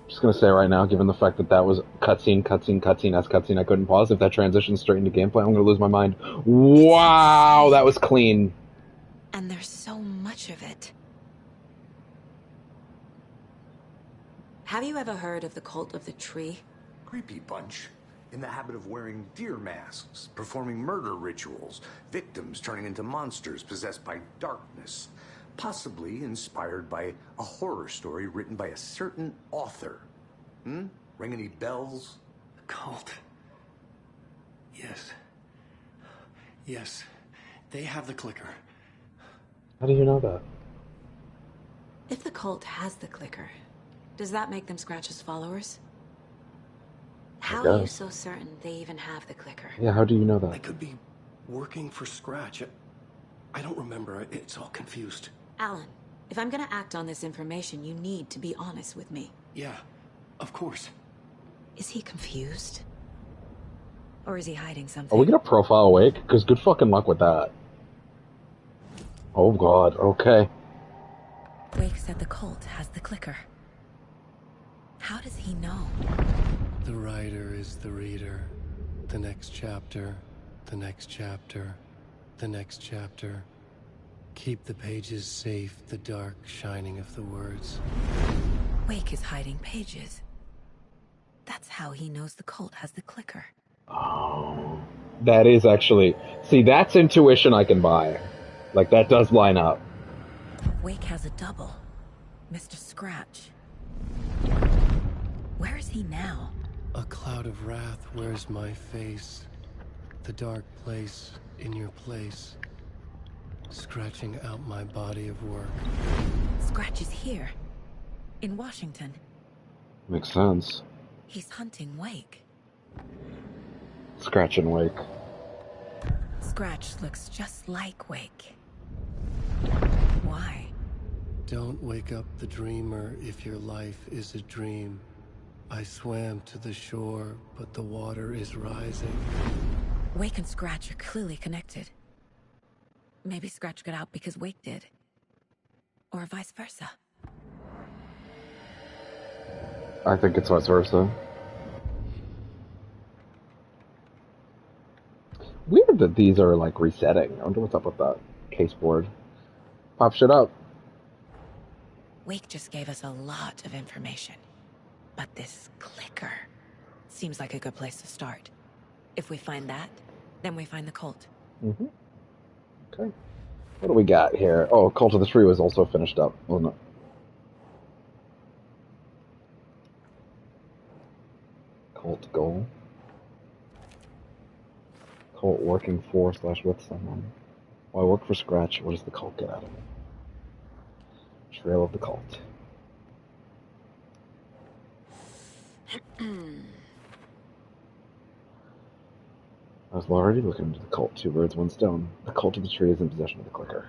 Speaker 1: Just gonna say right now, given the fact that that was cutscene, I couldn't pause. If that transitions straight into gameplay, I'm gonna lose my mind. Wow, that was clean.
Speaker 3: And there's so much of it. Have you ever heard of the cult of the tree?
Speaker 5: Creepy bunch. In the habit of wearing deer masks, performing murder rituals, victims turning into monsters possessed by darkness, possibly inspired by a horror story written by a certain author. Ring any bells?
Speaker 2: The cult. Yes. Yes. They have the clicker.
Speaker 1: How do you know that?
Speaker 3: If the cult has the clicker, does that make them Scratch's followers? How are you so certain they even have the clicker?
Speaker 1: Yeah, how do you know
Speaker 2: I
Speaker 1: that?
Speaker 2: could be working for Scratch. I don't remember. It's all confused.
Speaker 3: Alan, if I'm gonna act on this information, you need to be honest with me.
Speaker 2: Yeah, of course.
Speaker 3: Is he confused? Or is he hiding
Speaker 1: Are
Speaker 3: something?
Speaker 1: we gonna profile Wake? Because good fucking luck with that. Oh god, okay.
Speaker 3: Wake said the cult has the clicker. How does he know?
Speaker 2: The writer is the reader. The next chapter, the next chapter, the next chapter. Keep the pages safe, the dark shining of the words.
Speaker 3: Wake is hiding pages. That's how he knows the cult has the clicker.
Speaker 1: Oh, that is actually... See, that's intuition I can buy. Like, that does line up.
Speaker 3: Wake has a double. Mr. Scratch. Where is he now?
Speaker 2: A cloud of wrath wears my face. The dark place in your place. Scratching out my body of work.
Speaker 3: Scratch is here. In Washington.
Speaker 1: Makes sense.
Speaker 3: He's hunting Wake.
Speaker 1: Scratch and Wake.
Speaker 3: Scratch looks just like Wake. Why?
Speaker 2: Don't wake up the dreamer if your life is a dream. I swam to the shore, but the water is rising.
Speaker 3: Wake and Scratch are clearly connected. Maybe Scratch got out because Wake did. Or vice versa.
Speaker 1: I think it's vice versa. Weird that these are, like, resetting. I wonder what's up with that caseboard. Pop shit up.
Speaker 3: Wake just gave us a lot of information. But this clicker seems like a good place to start. If we find that, then we find the cult.
Speaker 1: Mm-hmm. Okay. What do we got here? Oh, Cult of the Tree was also finished up, wasn't it? Cult goal. Cult working for / with someone. Well, I work for Scratch. What does the cult get out of it? Trail of the cult. I was already looking into the cult. 2 birds, 1 stone. The Cult of the Tree is in possession of the clicker.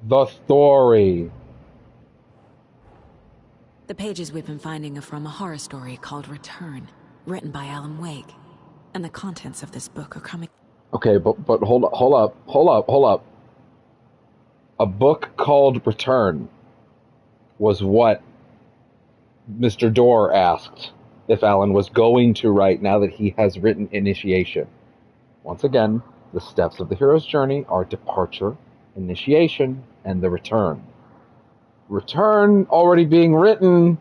Speaker 1: The story!
Speaker 3: The pages we've been finding are from a horror story called Return, written by Alan Wake. And the contents of this book are coming...
Speaker 1: Okay, but hold up. A book called Return was what Mr. Dorr asked if Alan was going to write now that he has written Initiation. Once again, the steps of the hero's journey are departure, initiation, and the return. Return already being written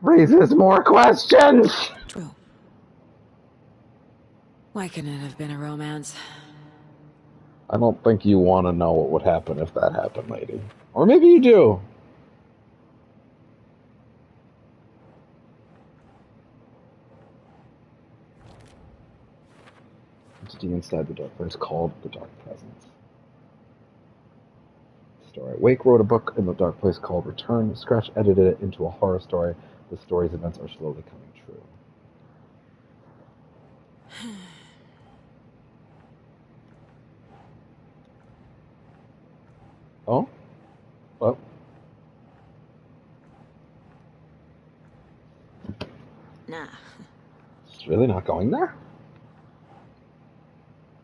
Speaker 1: raises more questions!
Speaker 3: True. Why couldn't it have been a romance?
Speaker 1: I don't think you want to know what would happen if that happened, lady. Or maybe you do. Entity inside the dark place called the Dark Presence. Story. Wake wrote a book in the dark place called Return. Scratch edited it into a horror story. The story's events are slowly coming true. Oh? Well.
Speaker 3: Nah.
Speaker 1: It's really not going there?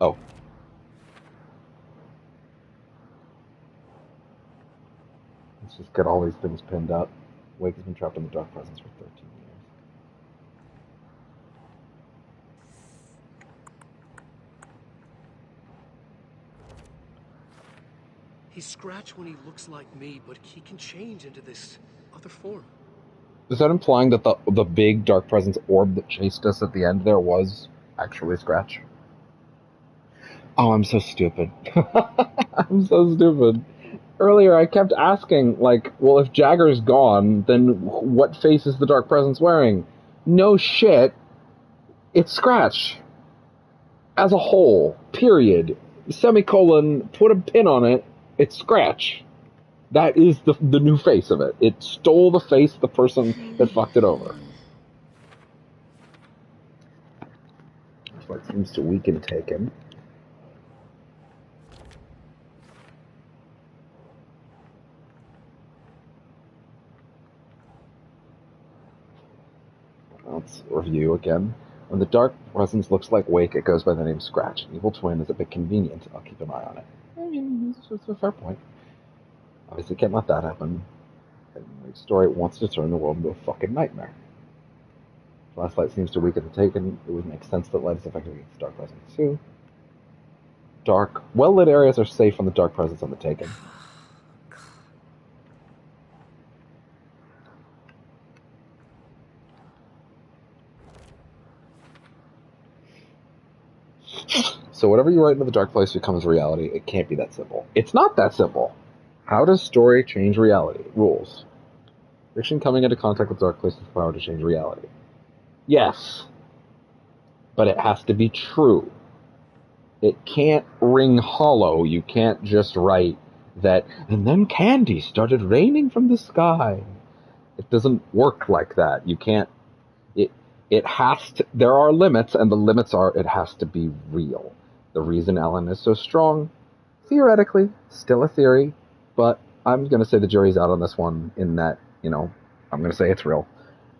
Speaker 1: Oh. Let's just get all these things pinned up. Wake has been trapped in the dark presence for 13 years.
Speaker 2: He's Scratch when he looks like me, but he can change into this other form.
Speaker 1: Is that implying that the big dark presence orb that chased us at the end there was actually Scratch? Oh, I'm so stupid. I'm so stupid. Earlier I kept asking, like, well, if Jagger's gone, then what face is the dark presence wearing? No shit. It's Scratch. As a whole. Period. Semicolon, put a pin on it, it's Scratch. That is the new face of it. It stole the face of the person that fucked it over. That seems to weaken Taken. Let's review again. When the dark presence looks like Wake, it goes by the name Scratch. An evil twin is a bit convenient. I'll keep an eye on it. I mean, it's a fair point. Obviously, can't let that happen. Wake's story wants to turn the world into a fucking nightmare. Flashlight seems to weaken the Taken. It would make sense that light is effective against dark presence too. Dark, well-lit areas are safe from the dark presence on the Taken. So whatever you write into the dark place becomes reality. It can't be that simple. It's not that simple. How does story change reality? Rules. Fiction coming into contact with dark place has the power to change reality. Yes. But it has to be true. It can't ring hollow. You can't just write that, and then candy started raining from the sky. It doesn't work like that. You can't, it has to, there are limits, and the limits are, it has to be real. The reason Ellen is so strong, theoretically, still a theory, but I'm going to say the jury's out on this one in that, I'm going to say it's real.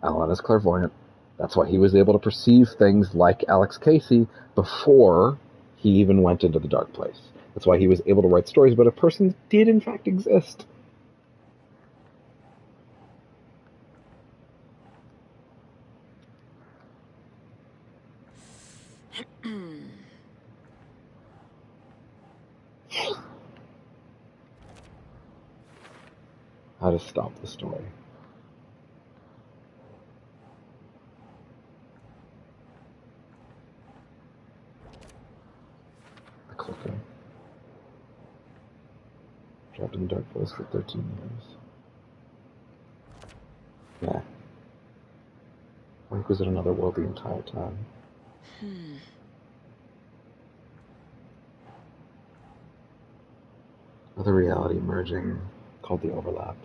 Speaker 1: Alan is clairvoyant. That's why he was able to perceive things like Alex Casey before he even went into the dark place. That's why he was able to write stories about a person that did in fact exist. How to stop the story. The clicker. Trapped in the dark place for 13 years. Yeah. Wake was in another world the entire time. Another reality merging called the overlap.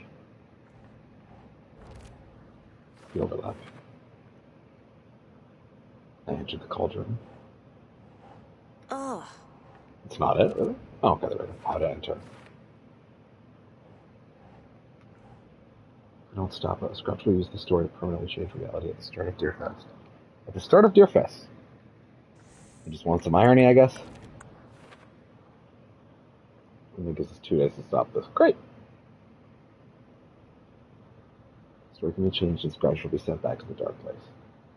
Speaker 1: The overlap. I entered the cauldron.
Speaker 3: Ugh.
Speaker 1: It's not it, really? Oh, okay, there we go. How to enter. If I don't stop it, Scrubs will use the story to permanently change reality at the start of Deerfest. At the start of Deerfest. You just want some irony, I guess? And it gives us 2 days to stop this. Great! The story can be changed and Scrubs will be sent back to the dark place.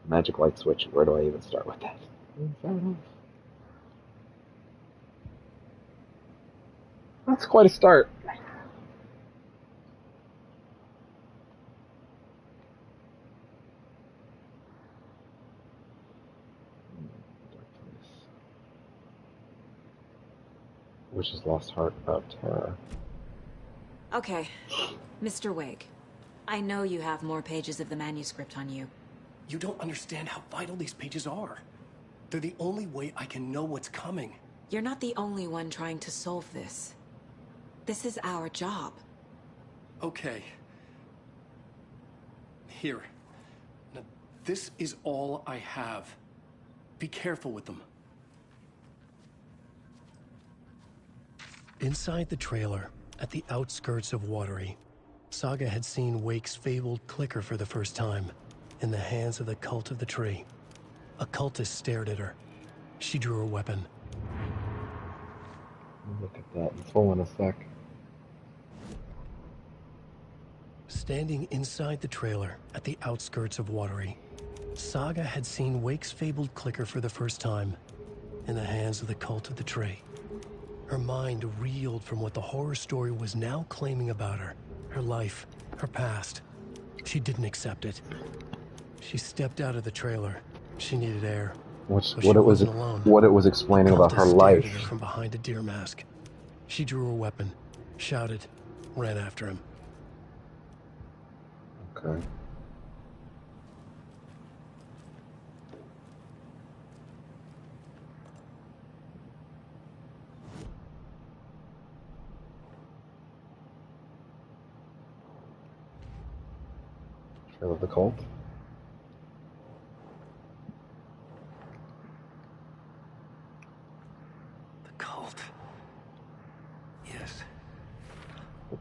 Speaker 1: A magic light switch, where do I even start with that? Fair enough. That's quite a start. Witch's lost heart about terror.
Speaker 3: Okay, Mr. Wake. I know you have more pages of the manuscript on you.
Speaker 2: You don't understand how vital these pages are. They're the only way I can know what's coming.
Speaker 3: You're not the only one trying to solve this. This is our job.
Speaker 2: Okay. Here. Now, this is all I have. Be careful with them. Inside the trailer, at the outskirts of Watery, Saga had seen Wake's fabled clicker for the first time, in the hands of the Cult of the Tree. A cultist stared at her. She drew her weapon.
Speaker 1: Look at that in full in a sec.
Speaker 2: Standing inside the trailer, at the outskirts of Watery, Saga had seen Wake's fabled clicker for the first time, in the hands of the Cult of the Tree. Her mind reeled from what the horror story was now claiming about her. Her life, her past. She didn't accept it. She stepped out of the trailer. She needed air.
Speaker 1: What it was explaining about her life.
Speaker 2: Stared at her from behind a deer mask. She drew her weapon, shouted, ran after him.
Speaker 1: Okay. Trail of the Cult.
Speaker 2: The cult. Yes.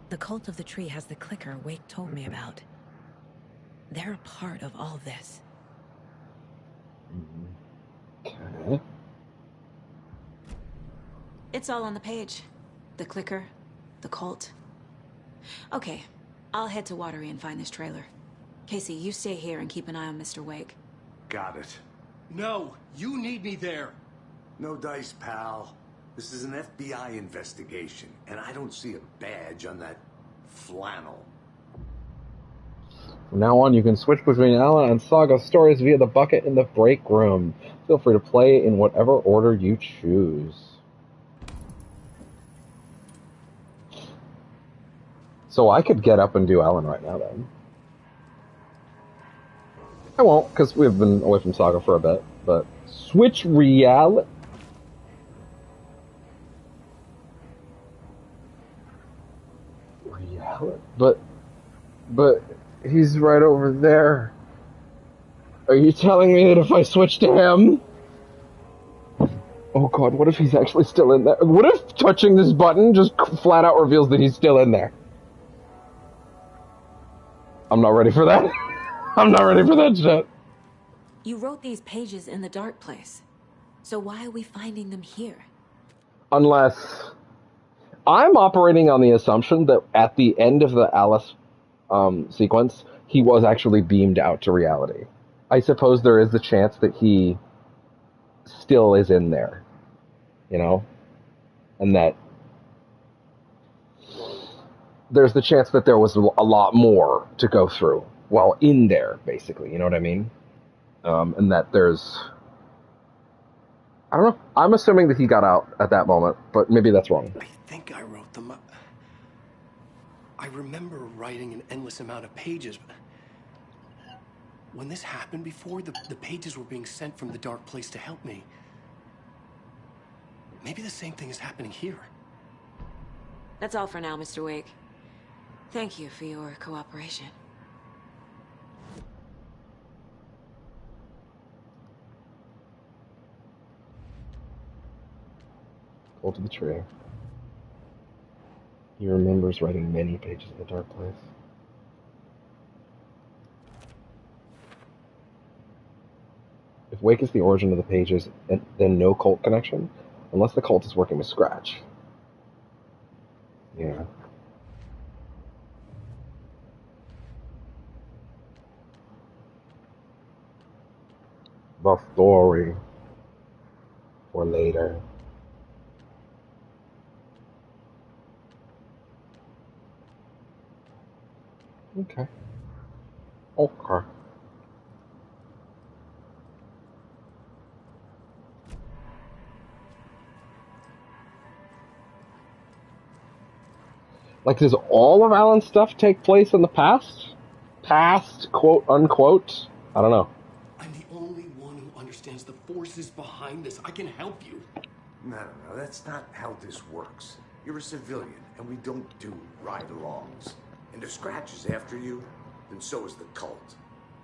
Speaker 3: The Cult of the Tree has the clicker Wake told me about. They're a part of all this.
Speaker 1: Okay.
Speaker 3: It's all on the page. The clicker, the cult. Okay, I'll head to Watery and find this trailer. Casey, you stay here and keep an eye on Mr. Wake.
Speaker 5: Got it.
Speaker 2: No, you need me there.
Speaker 5: No dice, pal. This is an FBI investigation, and I don't see a badge on that flannel.
Speaker 1: From now on, you can switch between Alan and Saga stories via the bucket in the break room. Feel free to play in whatever order you choose. So I could get up and do Alan right now, then. I won't, because we've been away from Saga for a bit, but switch reality. But he's right over there. Are you telling me that if I switch to him? Oh god, what if he's actually still in there? What if touching this button just flat out reveals that he's still in there? I'm not ready for that. I'm not ready for that shit.
Speaker 3: You wrote these pages in the dark place. So why are we finding them here?
Speaker 1: Unless... I'm operating on the assumption that at the end of the Alice sequence, he was actually beamed out to reality. I suppose there is the chance that he still is in there, you know? And that there's the chance that there was a lot more to go through while in there, basically, you know what I mean? And that there's... I don't know. I'm assuming that he got out at that moment, but maybe that's wrong.
Speaker 2: I think I wrote them up. I remember writing an endless amount of pages, but when this happened before, the pages were being sent from the dark place to help me. Maybe the same thing is happening here.
Speaker 3: That's all for now, Mr. Wake. Thank you for your cooperation.
Speaker 1: Go to the tree. He remembers writing many pages in the dark place. If Wake is the origin of the pages, then no cult connection, unless the cult is working with Scratch. Yeah. The story for later. Okay. Okay. Like, does all of Alan's stuff take place in the past? Past, quote unquote? I don't know.
Speaker 2: I'm the only one who understands the forces behind this. I can help you.
Speaker 5: No, that's not how this works. You're a civilian, and we don't do ride-alongs. And if Scratch is after you, then so is the cult.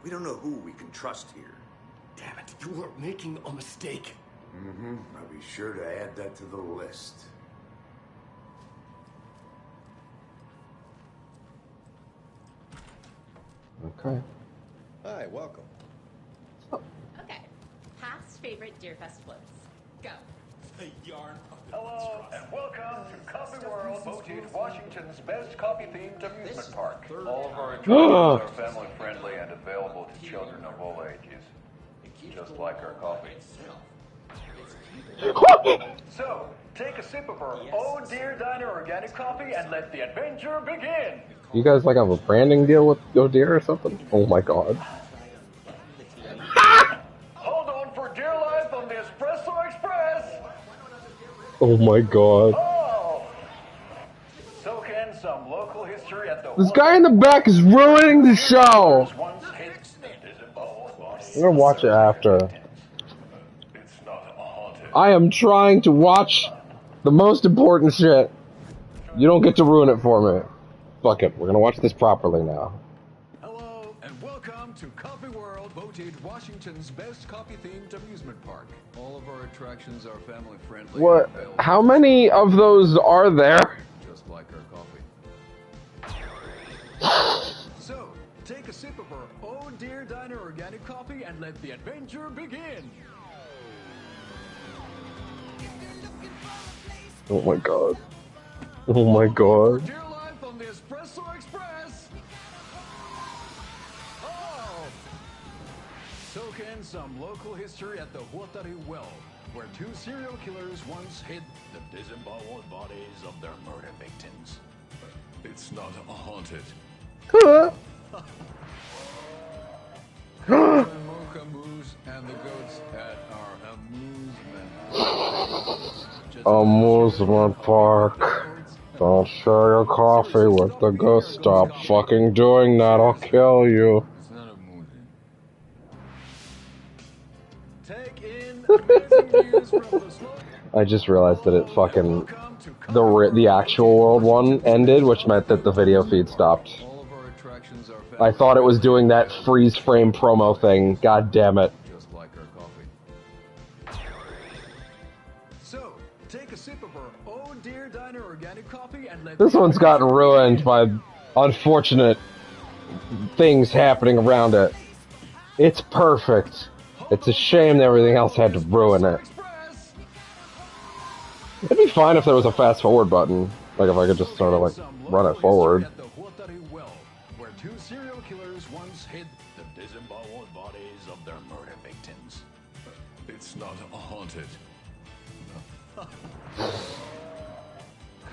Speaker 5: We don't know who we can trust here.
Speaker 2: Damn it, you are making a mistake.
Speaker 5: Mm-hmm. I'll be sure to add that to the list.
Speaker 1: Okay.
Speaker 8: Hi, welcome.
Speaker 9: Okay. Past favorite Deerfest floats. Go.
Speaker 6: Hello, and welcome to Coffee World, voted Washington's best coffee-themed amusement park. All of our attractions are family-friendly and available to children of all ages, just like our coffee. So, take a sip of our Oh Dear Diner organic coffee and let the adventure begin.
Speaker 1: You guys like have a branding deal with Go Deer or something? Oh my god.
Speaker 6: Hold on for dear life on the Espresso Express.
Speaker 1: Oh my god.
Speaker 6: Oh! Soak in some local history at the...
Speaker 1: This guy in the back is ruining the show! I'm gonna watch it after.
Speaker 6: It's not haunted.
Speaker 1: I am trying to watch the most important shit. You don't get to ruin it for me. Fuck it, we're gonna watch this properly now.
Speaker 8: Hello, and welcome to Coffee World, voted Washington's best coffee-themed amusement park. All of our attractions are family-friendly.
Speaker 1: What? How many of those are there?
Speaker 8: Just like our coffee. So, take a sip of our Oh Dear Diner organic coffee and let the adventure begin.
Speaker 1: Oh my god. Oh my god.
Speaker 8: Dear life on the Espresso Express. Oh! Soak in some local history at the Huatari Well, where two serial killers once hid the disemboweled bodies of their murder victims. It's not haunted. Mocha Moose and the goats at our
Speaker 1: Amusement park. Don't share your coffee with the ghost. Stop fucking doing that, I'll kill you.
Speaker 8: It's not a movie. Take in amazing views from the slope.
Speaker 1: I just realized that it fucking... The actual world one ended, which meant that the video feed stopped.
Speaker 8: All of our attractions are
Speaker 1: I thought it was doing that freeze frame promo thing. God damn it.
Speaker 8: just like our coffee. Take a sip of our Oh Dear Diner organic coffee and let
Speaker 10: This one's gotten ruined by unfortunate things happening around it. It's perfect. It's a shame that everything else had to ruin it. It'd be fine if there was a fast forward button. Like if I could just sort of like run it forward.
Speaker 8: At the Huatari Well, where 2 serial killers once hid the disemboweled bodies of their murder victims.
Speaker 11: It's not haunted.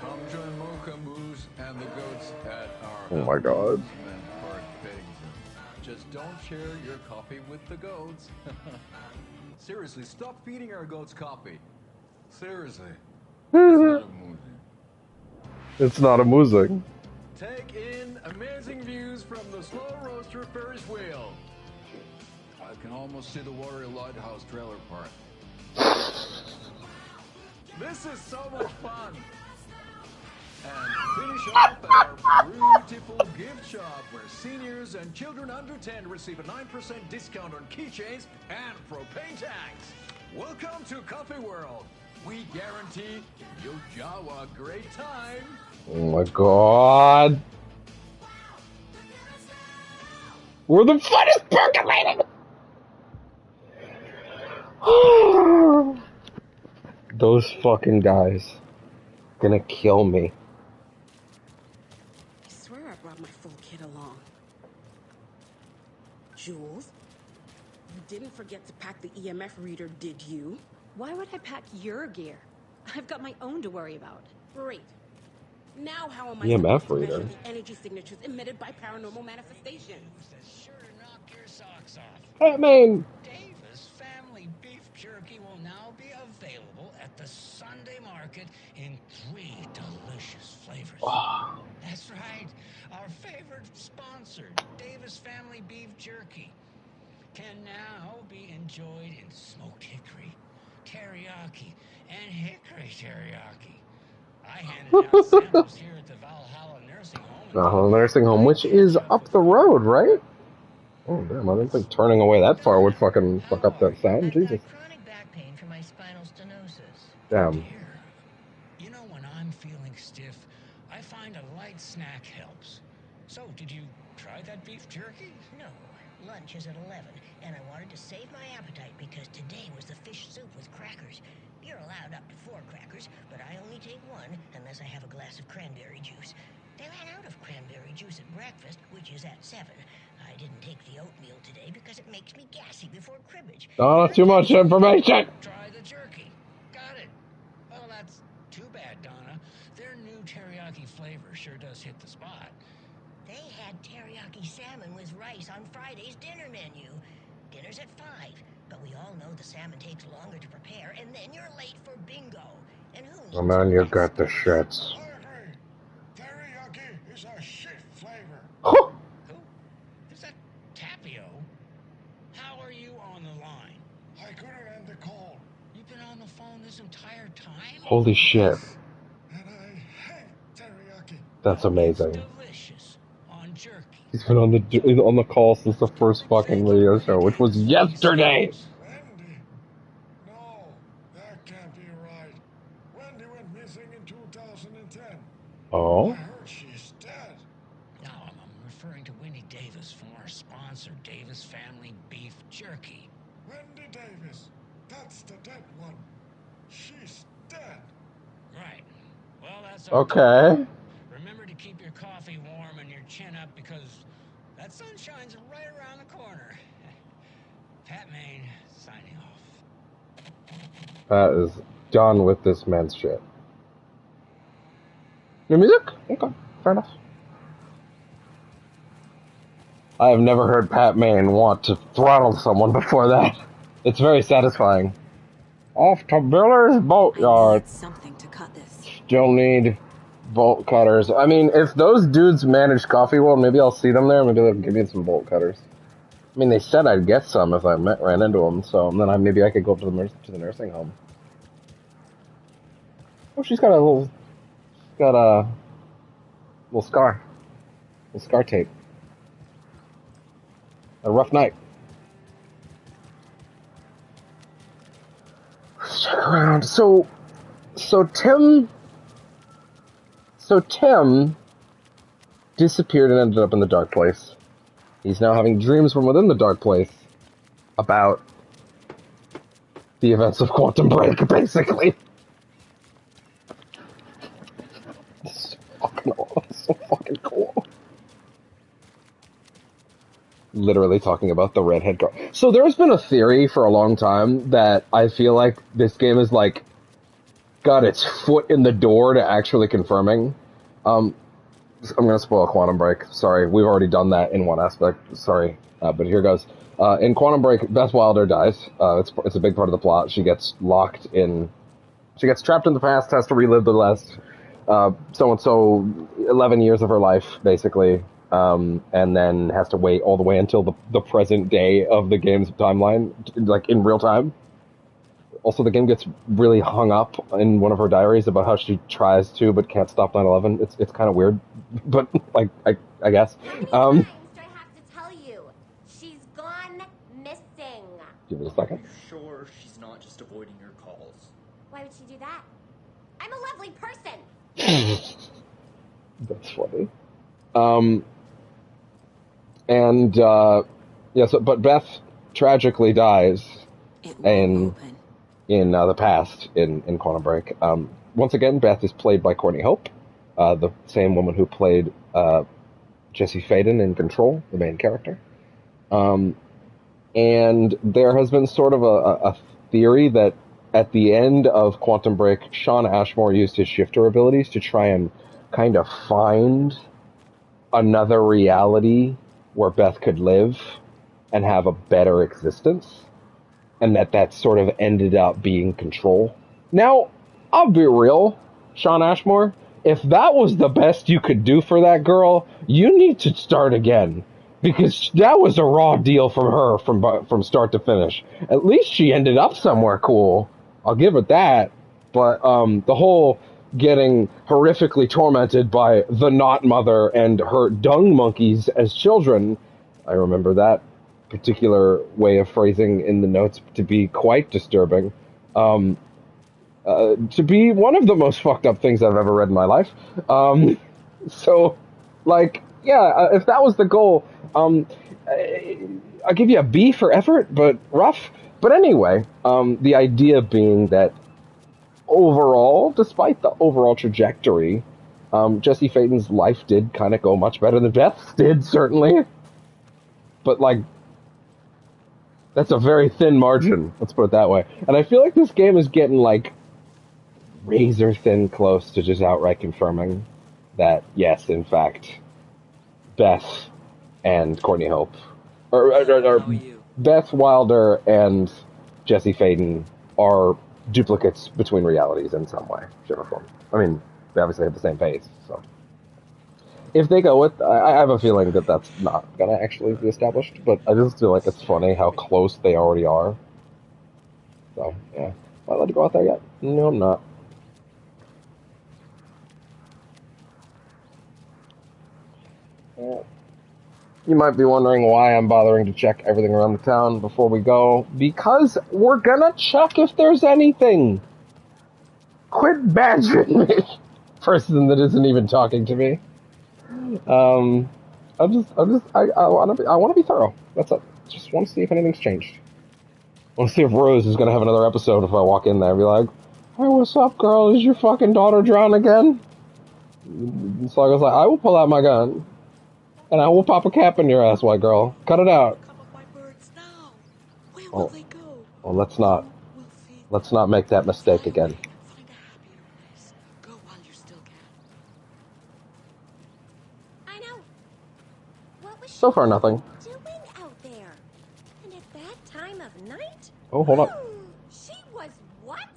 Speaker 8: Come join Mokamoose and the goats at our
Speaker 10: Oh my god.
Speaker 8: amusement park pigs. Just don't share your coffee with the goats. Seriously, stop feeding our goats coffee. Seriously.
Speaker 10: It's not amusing.
Speaker 8: Take in amazing views from the slow roaster Ferris wheel. I can almost see the Warrior Lighthouse trailer park. This is so much fun. And finish off at our beautiful gift shop where seniors and children under 10 receive a 9% discount on keychains and propane tanks. Welcome to Coffee World. We guarantee you'll jaw a great time.
Speaker 10: Oh my god. Where the fun is percolating! Those fucking guys. Gonna kill me.
Speaker 12: I swear I brought my full kit along. Jules, you didn't forget to pack the EMF reader, did you?
Speaker 9: Why would I pack your gear? I've got my own to worry about.
Speaker 12: Great. Now how am I
Speaker 10: EMF
Speaker 12: supposed to measure
Speaker 10: reader?
Speaker 12: the energy signatures emitted by paranormal manifestations?
Speaker 2: Sure to knock your socks off.
Speaker 10: Batman!
Speaker 2: Davis Family Beef Jerky will now be available at the Sunday market in 3 delicious flavors. That's right. Our favorite sponsor, Davis Family Beef Jerky, can now be enjoyed in smoked hickory, teriyaki, and hickory teriyaki. I handed out samples here at the Valhalla Nursing Home.
Speaker 10: Valhalla Nursing Home, which is up the road, right? Oh damn, I didn't think turning away that far would fucking fuck up that sound. Jesus.
Speaker 2: Chronic back pain from my spinal stenosis.
Speaker 10: Damn.
Speaker 2: You know, when I'm feeling stiff, I find a light snack helps. So, did you try that beef jerky?
Speaker 13: No. Lunch is at 11, and I wanted to save my appetite because today was the fish soup with crackers. You're allowed up to 4 crackers, but I only take 1 unless I have a glass of cranberry juice. They ran out of cranberry juice at breakfast, which is at 7. I didn't take the oatmeal today because it makes me gassy before cribbage.
Speaker 10: Oh, too much information!
Speaker 2: Try the jerky. Got it. Well, that's too bad, Donna. Their new teriyaki flavor sure does hit the spot.
Speaker 13: They had teriyaki salmon with rice on Friday's dinner menu. Dinner's at 5, but we all know the salmon takes longer to prepare, and then you're late for bingo. And who needs
Speaker 10: Oh man, you got the shits.
Speaker 11: Teriyaki is a shit flavor.
Speaker 2: Who? Is that Tapio? How are you on the line?
Speaker 11: I couldn't end the call.
Speaker 2: You've been on the phone this entire time?
Speaker 10: Holy shit.
Speaker 11: And I hate teriyaki.
Speaker 10: That's amazing.
Speaker 2: Delicious. On jerky.
Speaker 10: He's been on the call since the first fucking radio show, which was yesterday.
Speaker 11: Wendy? No, that can't be right. Wendy went missing in 2010.
Speaker 10: Oh?
Speaker 11: I heard she's dead.
Speaker 2: No, I'm referring to Wendy Davis from our sponsor, Davis Family Beef Jerky.
Speaker 11: Wendy Davis. That's the dead one. She's dead.
Speaker 2: Right. Well, that's
Speaker 10: Okay.
Speaker 2: Remember to keep your coffee warm and your chin up because that sunshine's right around the corner. Pat Maine, signing off.
Speaker 10: Pat is done with this man's shit. New music? Okay, fair enough. I have never heard Pat Maine want to throttle someone before that. It's very satisfying. Off to Miller's Boatyard.
Speaker 3: Something to cut this.
Speaker 10: Still need bolt cutters. I mean, if those dudes manage Coffee World, maybe I'll see them there. Maybe they'll give me some bolt cutters. I mean, they said I'd get some if I ran into them, so then maybe I could go up to the nursing home. Oh, she's got a little scar. Little scar tape. A rough night. Let's check around. So, So Tim disappeared and ended up in the dark place. He's now having dreams from within the dark place about the events of Quantum Break, basically. It's so fucking cool. Literally talking about the redhead girl. So there's been a theory for a long time that I feel like this game is like got its foot in the door to actually confirming. I'm gonna spoil Quantum Break. Sorry, we've already done that in one aspect. Sorry, but here goes. In Quantum Break, Beth Wilder dies. It's a big part of the plot. She gets locked in. She gets trapped in the past, has to relive the last so 11 years of her life, basically, and then has to wait all the way until the present day of the game's timeline, like in real time. Also, the game gets really hung up in one of her diaries about how she tries to but can't stop 9/11. It's kind of weird, but like I guess.
Speaker 14: How many times do I have to tell you? She's gone missing.
Speaker 10: Give it a second.
Speaker 15: Are you sure she's not just avoiding your calls?
Speaker 14: Why would she do that? I'm a lovely person.
Speaker 10: That's funny. But Beth tragically dies in the past in Quantum Break. Once again, Beth is played by Courtney Hope, the same woman who played Jesse Faden in Control, the main character. And there has been sort of a theory that at the end of Quantum Break, Sean Ashmore used his shifter abilities to try and kind of find another reality where Beth could live and have a better existence, and that sort of ended up being Control. Now, I'll be real, Sean Ashmore, if that was the best you could do for that girl, you need to start again, because that was a raw deal from her from start to finish. At least she ended up somewhere cool. I'll give it that. But the whole getting horrifically tormented by the Not Mother and her dung monkeys as children, I remember that particular way of phrasing in the notes to be quite disturbing. To be one of the most fucked up things I've ever read in my life. So, like, yeah, if that was the goal, I'll give you a B for effort, but rough. But anyway, the idea being that overall, despite the overall trajectory, Jesse Faden's life did kind of go much better than Beth's did, certainly. But, like, that's a very thin margin, let's put it that way. And I feel like this game is getting, like, razor thin close to just outright confirming that, yes, in fact, Beth and Courtney Hope, or Beth Wilder and Jesse Faden are duplicates between realities in some way, shape, or form. I mean, they obviously have the same face, so. If they go with, I have a feeling that that's not gonna actually be established, but I just feel like it's funny how close they already are. So, yeah. Am I allowed to go out there yet? No, I'm not. You might be wondering why I'm bothering to check everything around the town before we go. Because we're gonna check if there's anything. Quit badgering me. Person that isn't even talking to me. I want to be thorough. That's it. Just want to see if anything's changed. I want to see if Rose is gonna have another episode if I walk in there and be like, "Hey, what's up, girl? Is your fucking daughter drowned again?" So I was like, "I will pull out my gun, and I will pop a cap in your ass, white girl. Cut it out." Oh, let's not make that mistake again. So far, nothing.
Speaker 14: Doing out there? And at that time of night?
Speaker 10: Oh, hold up.
Speaker 14: She was what?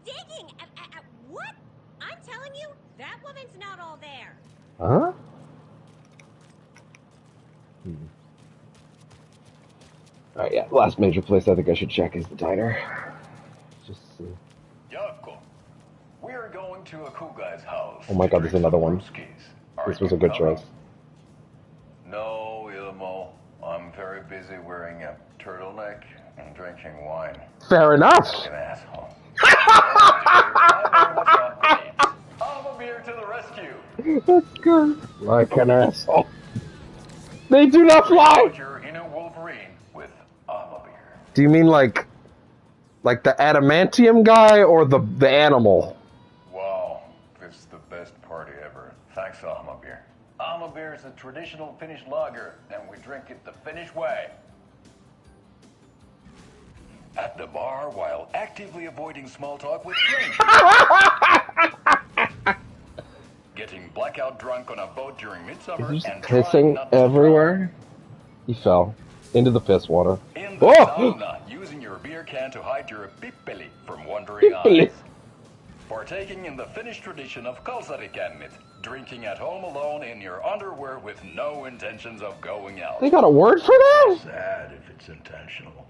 Speaker 14: Digging at what? I'm telling you, that woman's not all there.
Speaker 10: Huh? Alright, yeah. Last major place I think I should check is the diner. Just see.
Speaker 6: Yako, we're going to a cool guy's house.
Speaker 10: Oh my god, there's another one. This was a good choice.
Speaker 6: No, Ilmo. I'm very busy wearing a turtleneck and drinking wine.
Speaker 10: Fair enough.
Speaker 6: Like an asshole.
Speaker 10: That's good. Like an asshole. They do not fly!
Speaker 6: Your inner Wolverine with armor beer.
Speaker 10: Do you mean like the adamantium guy or the animal?
Speaker 6: Wow, this is the best party ever. Thanks, armor beer. Armor beer is a traditional Finnish lager, and we drink it the Finnish way. At the bar while actively avoiding small talk with strangers. Getting blackout drunk on a boat during midsummer
Speaker 10: He's
Speaker 6: and
Speaker 10: pissing everywhere. He fell into the piss water.
Speaker 6: in the sauna, using your beer can to hide your pippeli from wandering eyes. Partaking in the Finnish tradition of kalsarikännit, drinking at home alone in your underwear with no intentions of going out.
Speaker 10: They got a word for that?
Speaker 6: Sad if it's intentional.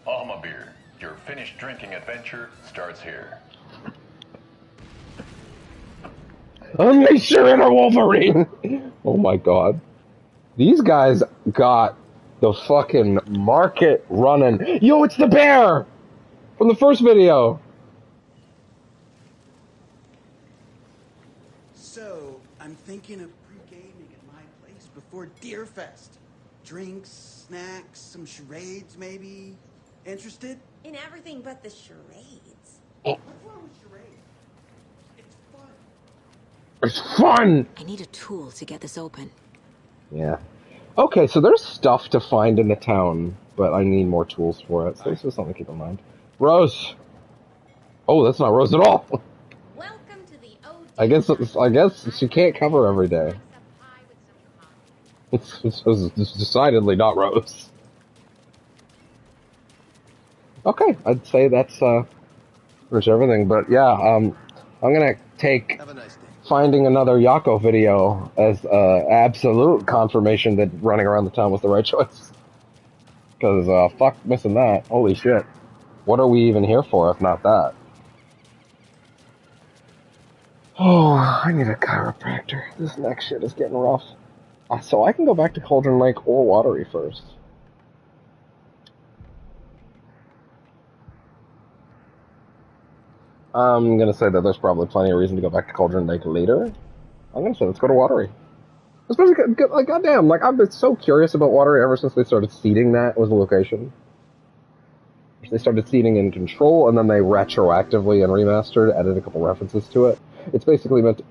Speaker 6: Alma beer, your Finnish drinking adventure starts here.
Speaker 10: Unleash your inner Wolverine! Oh my god. These guys got the fucking market running. Yo, it's the bear! From the first video.
Speaker 16: So, I'm thinking of pre-gaming at my place before Deerfest. Drinks, snacks, some charades maybe. Interested?
Speaker 14: In everything but the charades.
Speaker 16: What's wrong with charades? It's fun.
Speaker 10: It's fun!
Speaker 3: I need a tool to get this open.
Speaker 10: Yeah. Okay, so there's stuff to find in the town, but I need more tools for it, so this is something to keep in mind. Rose! Oh, that's not Rose at all!
Speaker 14: Welcome to the OD.
Speaker 10: I guess she can't cover every day. It's decidedly not Rose. Okay, I'd say that's pretty much everything, but yeah, I'm gonna take finding another Yako video as absolute confirmation that running around the town was the right choice. Because, fuck missing that. Holy shit. What are we even here for if not that? Oh, I need a chiropractor. This next shit is getting rough. So I can go back to Cauldron Lake or Watery first. I'm gonna say that there's probably plenty of reason to go back to Cauldron Lake later. I'm gonna say let's go to Watery. Especially, like, goddamn, like, I've been so curious about Watery ever since they started seeding that was the location. They started seeding in Control, and then they retroactively and remastered, added a couple references to it. It's basically meant to,